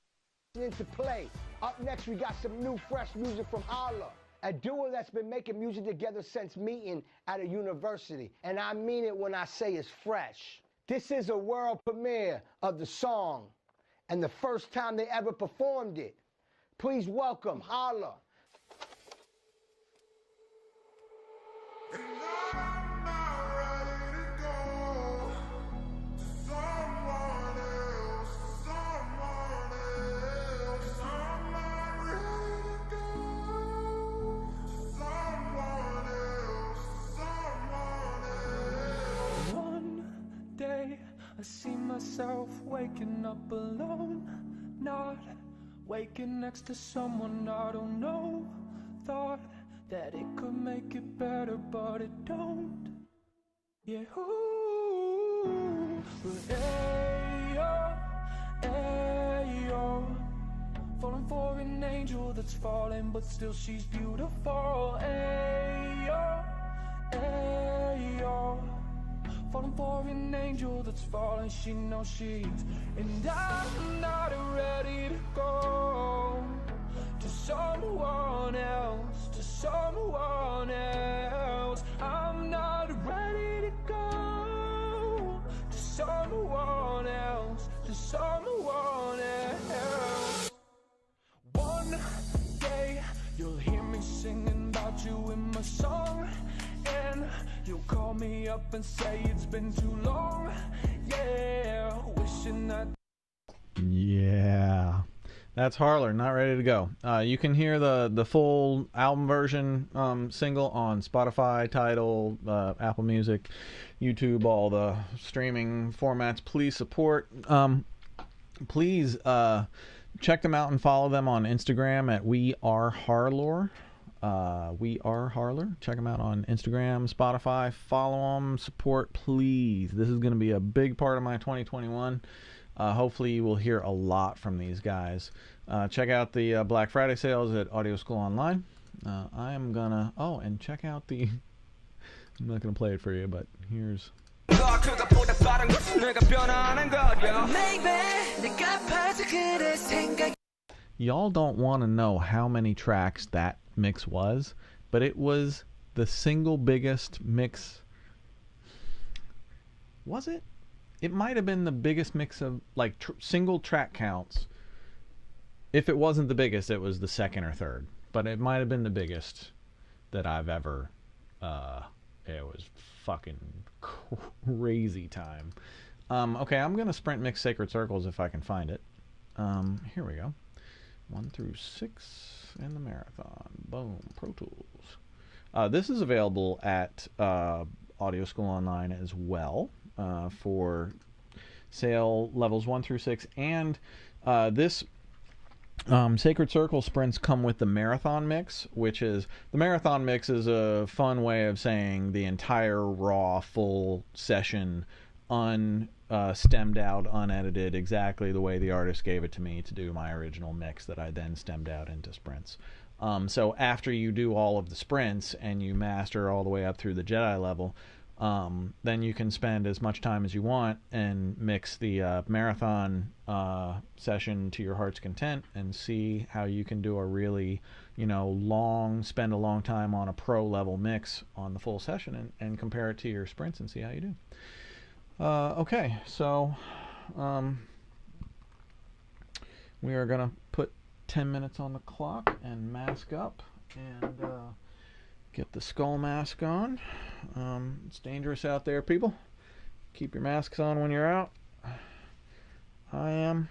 Into play. Up next, we got some new, fresh music from Harlor, a duo that's been making music together since meeting at a university. And I mean it when I say it's fresh. This is a world premiere of the song, and the first time they ever performed it. Please welcome Harlor. I see myself waking up alone, not waking next to someone I don't know. Thought that it could make it better, but it don't. Yeah, ooh, but ayo, falling for an angel that's falling, but still she's beautiful. Ayo, falling for an angel that's falling, she knows she's. And I'm not ready to go to someone else, to someone else. I'm not ready to go to someone else, to someone else. One day you'll hear me singing about you in my song, and you'll call me up and say it's been too long. Yeah, wishing that. Yeah, that's Harlor, Not Ready to Go. You can hear the full album version single on Spotify, Tidal, Apple Music, YouTube, all the streaming formats. Please support. Please check them out and follow them on Instagram at We Are Harlor. We Are Harlor. Check them out on Instagram, Spotify. Follow them, support, please. This is going to be a big part of my 2021. Hopefully you will hear a lot from these guys. Check out the Black Friday sales at Audio School Online. I am gonna... Oh, and check out the... I'm not gonna play it for you, but here's... Y'all don't want to know how many tracks that mix was, but it was the single biggest mix. Was it? It might have been the biggest mix of like single track counts. If it wasn't the biggest, it was the second or third, but it might have been the biggest that I've ever it was fucking crazy time. Okay, I'm gonna sprint mix Sacred Circles if I can find it. Here we go. 1 through 6 in the marathon. Boom. Pro Tools. This is available at Audio School Online as well for sale levels 1 through 6. And this Sacred Circle sprints come with the marathon mix, which is... The marathon mix is a fun way of saying the entire raw, full session stemmed out, unedited, exactly the way the artist gave it to me to do my original mix that I then stemmed out into sprints. So after you do all of the sprints and you master all the way up through the Jedi level, then you can spend as much time as you want and mix the marathon session to your heart's content and see how you can do a really, spend a long time on a pro level mix on the full session and compare it to your sprints and see how you do. Okay, so we are going to put 10 minutes on the clock and mask up and get the skull mask on. It's dangerous out there, people. Keep your masks on when you're out. I am.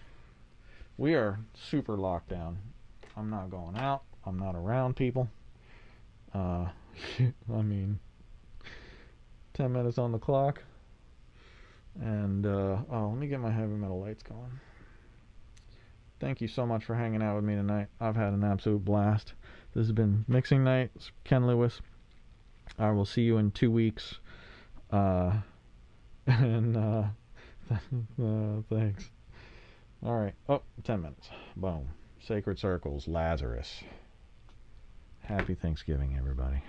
we are super locked down. I'm not going out. I'm not around people. I mean, 10 minutes on the clock. And, let me get my heavy metal lights going. Thank you so much for hanging out with me tonight. I've had an absolute blast. This has been Mixing Night. It's Ken Lewis. I will see you in 2 weeks. Thanks. All right. 10 minutes. Boom. Sacred Circles, Lahzarus. Happy Thanksgiving, everybody.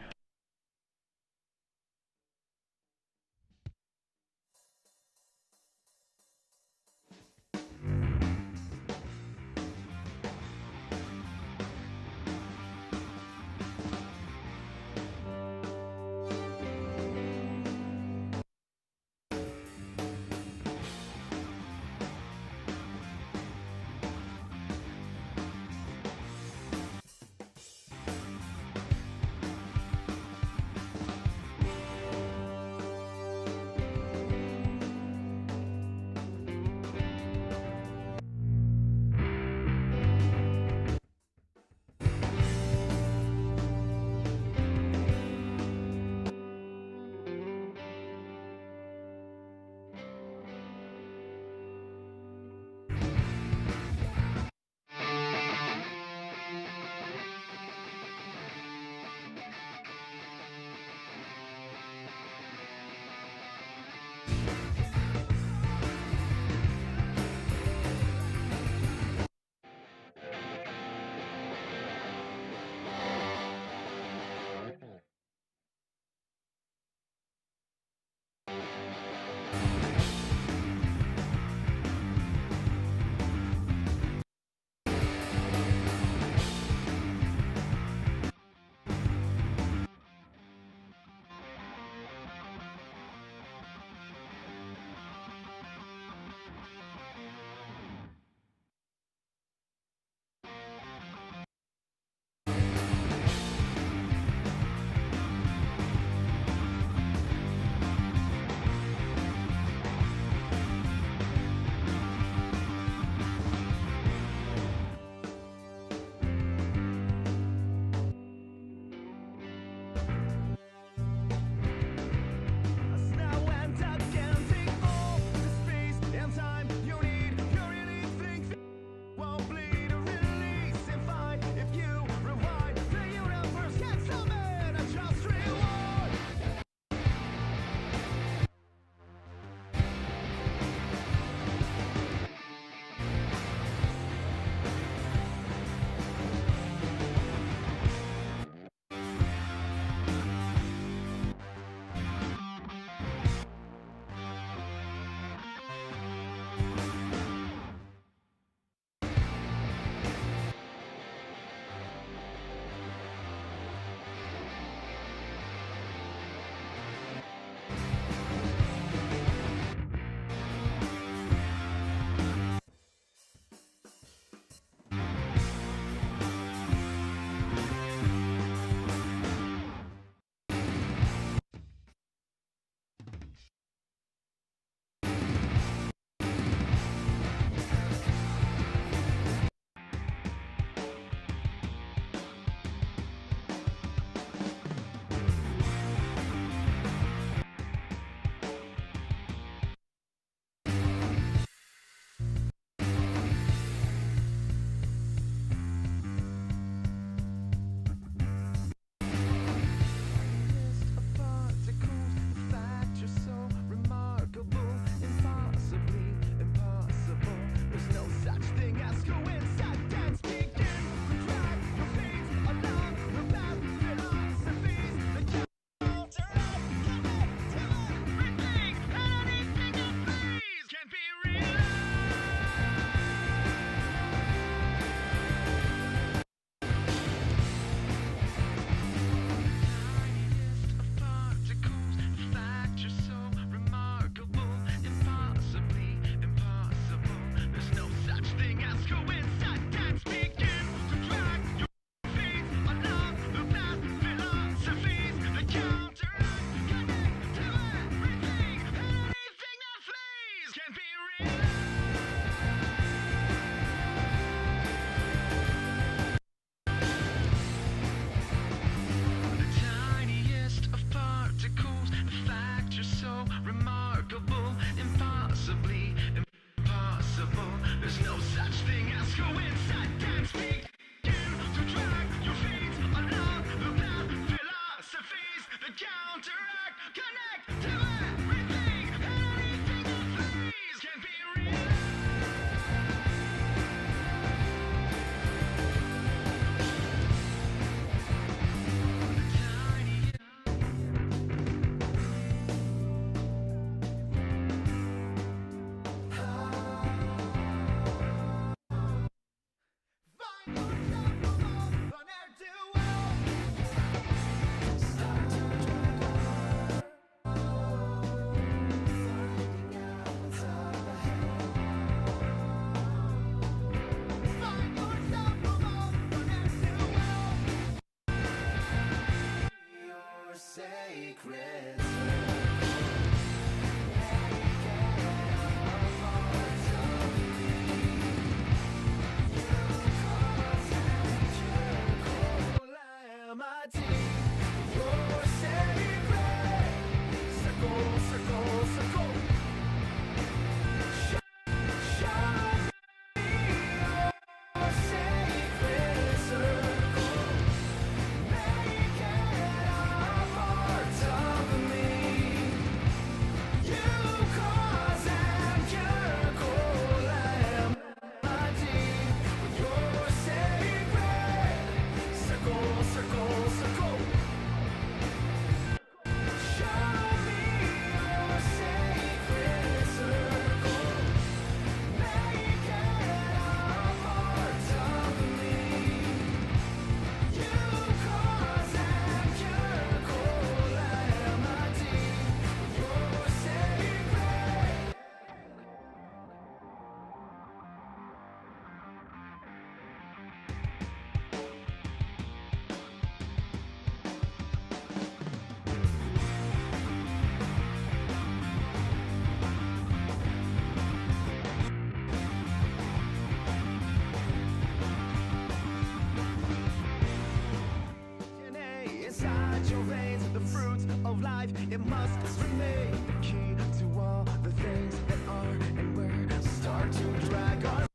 your veins, the fruits of life, it must remain the key to all the things that are and where start to drag our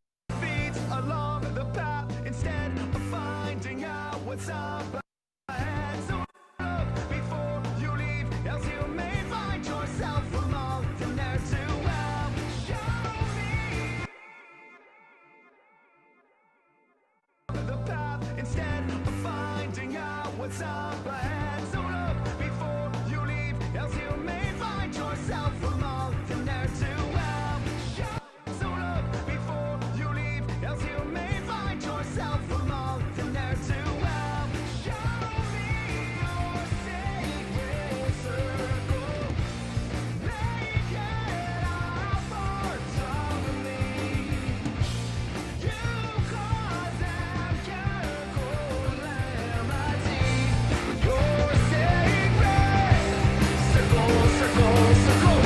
feet along the path instead of finding out what's up ahead. So look before you leave, else you may find yourself among the ne'er to well. Show me the path instead of finding out what's up ahead. So look before you leave, else you may find yourself among the ne'er to well. So look before you leave, else you may find yourself among the ne'er to well. Show me your sacred circle, make it a part of me. You cause and calamity. Your sacred circle, circle, circle.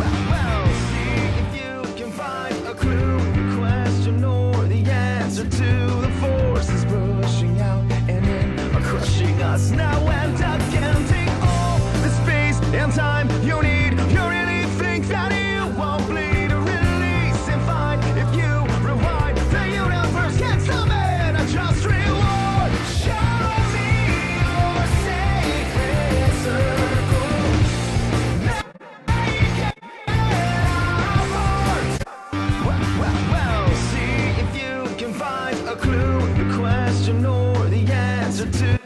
Well, see if you can find a clue, the question or the answer to the forces rushing out and in are crushing us now and again. Take all the space and time you need. You really think that you won't bleed or release and find if you rewind the universe can summon a just reward. Show me your sacred circle. Make it apart. Well, see if you can find a clue, the question or the answer to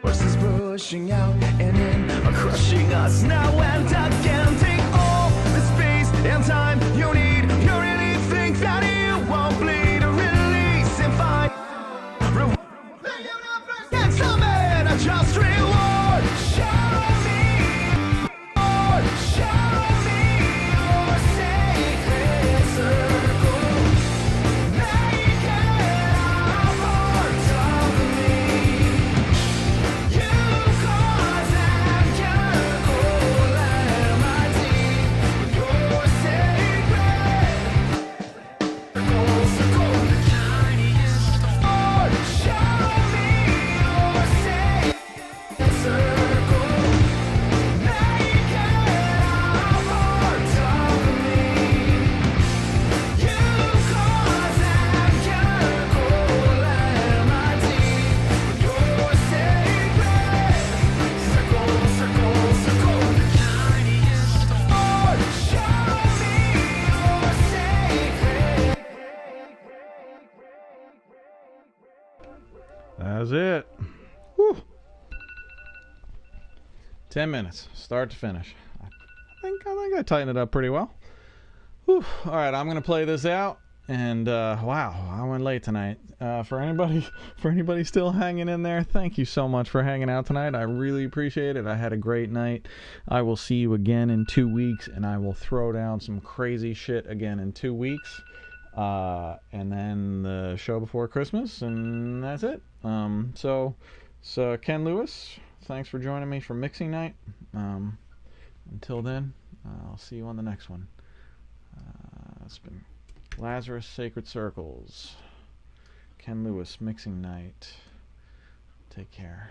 forces rushing out and in are crushing us now and again. Take all the space and time you need. You really think that you won't bleed or release and find the universe can summon a just reward. Show me, Lord, show me your sacred circle. Make it a part of me. You cause and calamity. Your sacred circle, circle. Lord, show me your sacred circle. Make it a part of me. You cause and calamity. Your sacred circle, circle, circle. Lord, show me your sacred. That's it. Whew. 10 minutes, start to finish. I think I tightened it up pretty well. Whew. All right, I'm gonna play this out. And wow, I went late tonight. For anybody still hanging in there, thank you so much for hanging out tonight. I really appreciate it. I had a great night. I will see you again in 2 weeks, and I will throw down some crazy shit again in 2 weeks. And then the show before Christmas, and that's it. So Ken Lewis, thanks for joining me for mixing night. Until then, I'll see you on the next one. It's been Lahzarus Sacred Circles, Ken Lewis mixing night. Take care.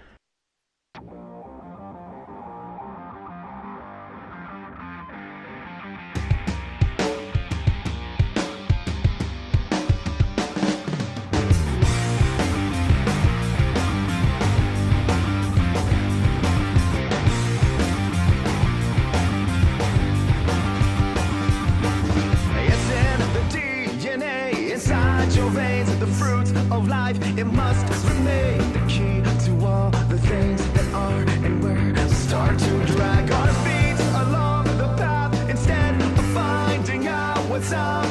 It's in the DNA, inside your veins, the fruits of life, it must remain the key to all the things that are and where start to drag our feet along the path instead of finding out what's up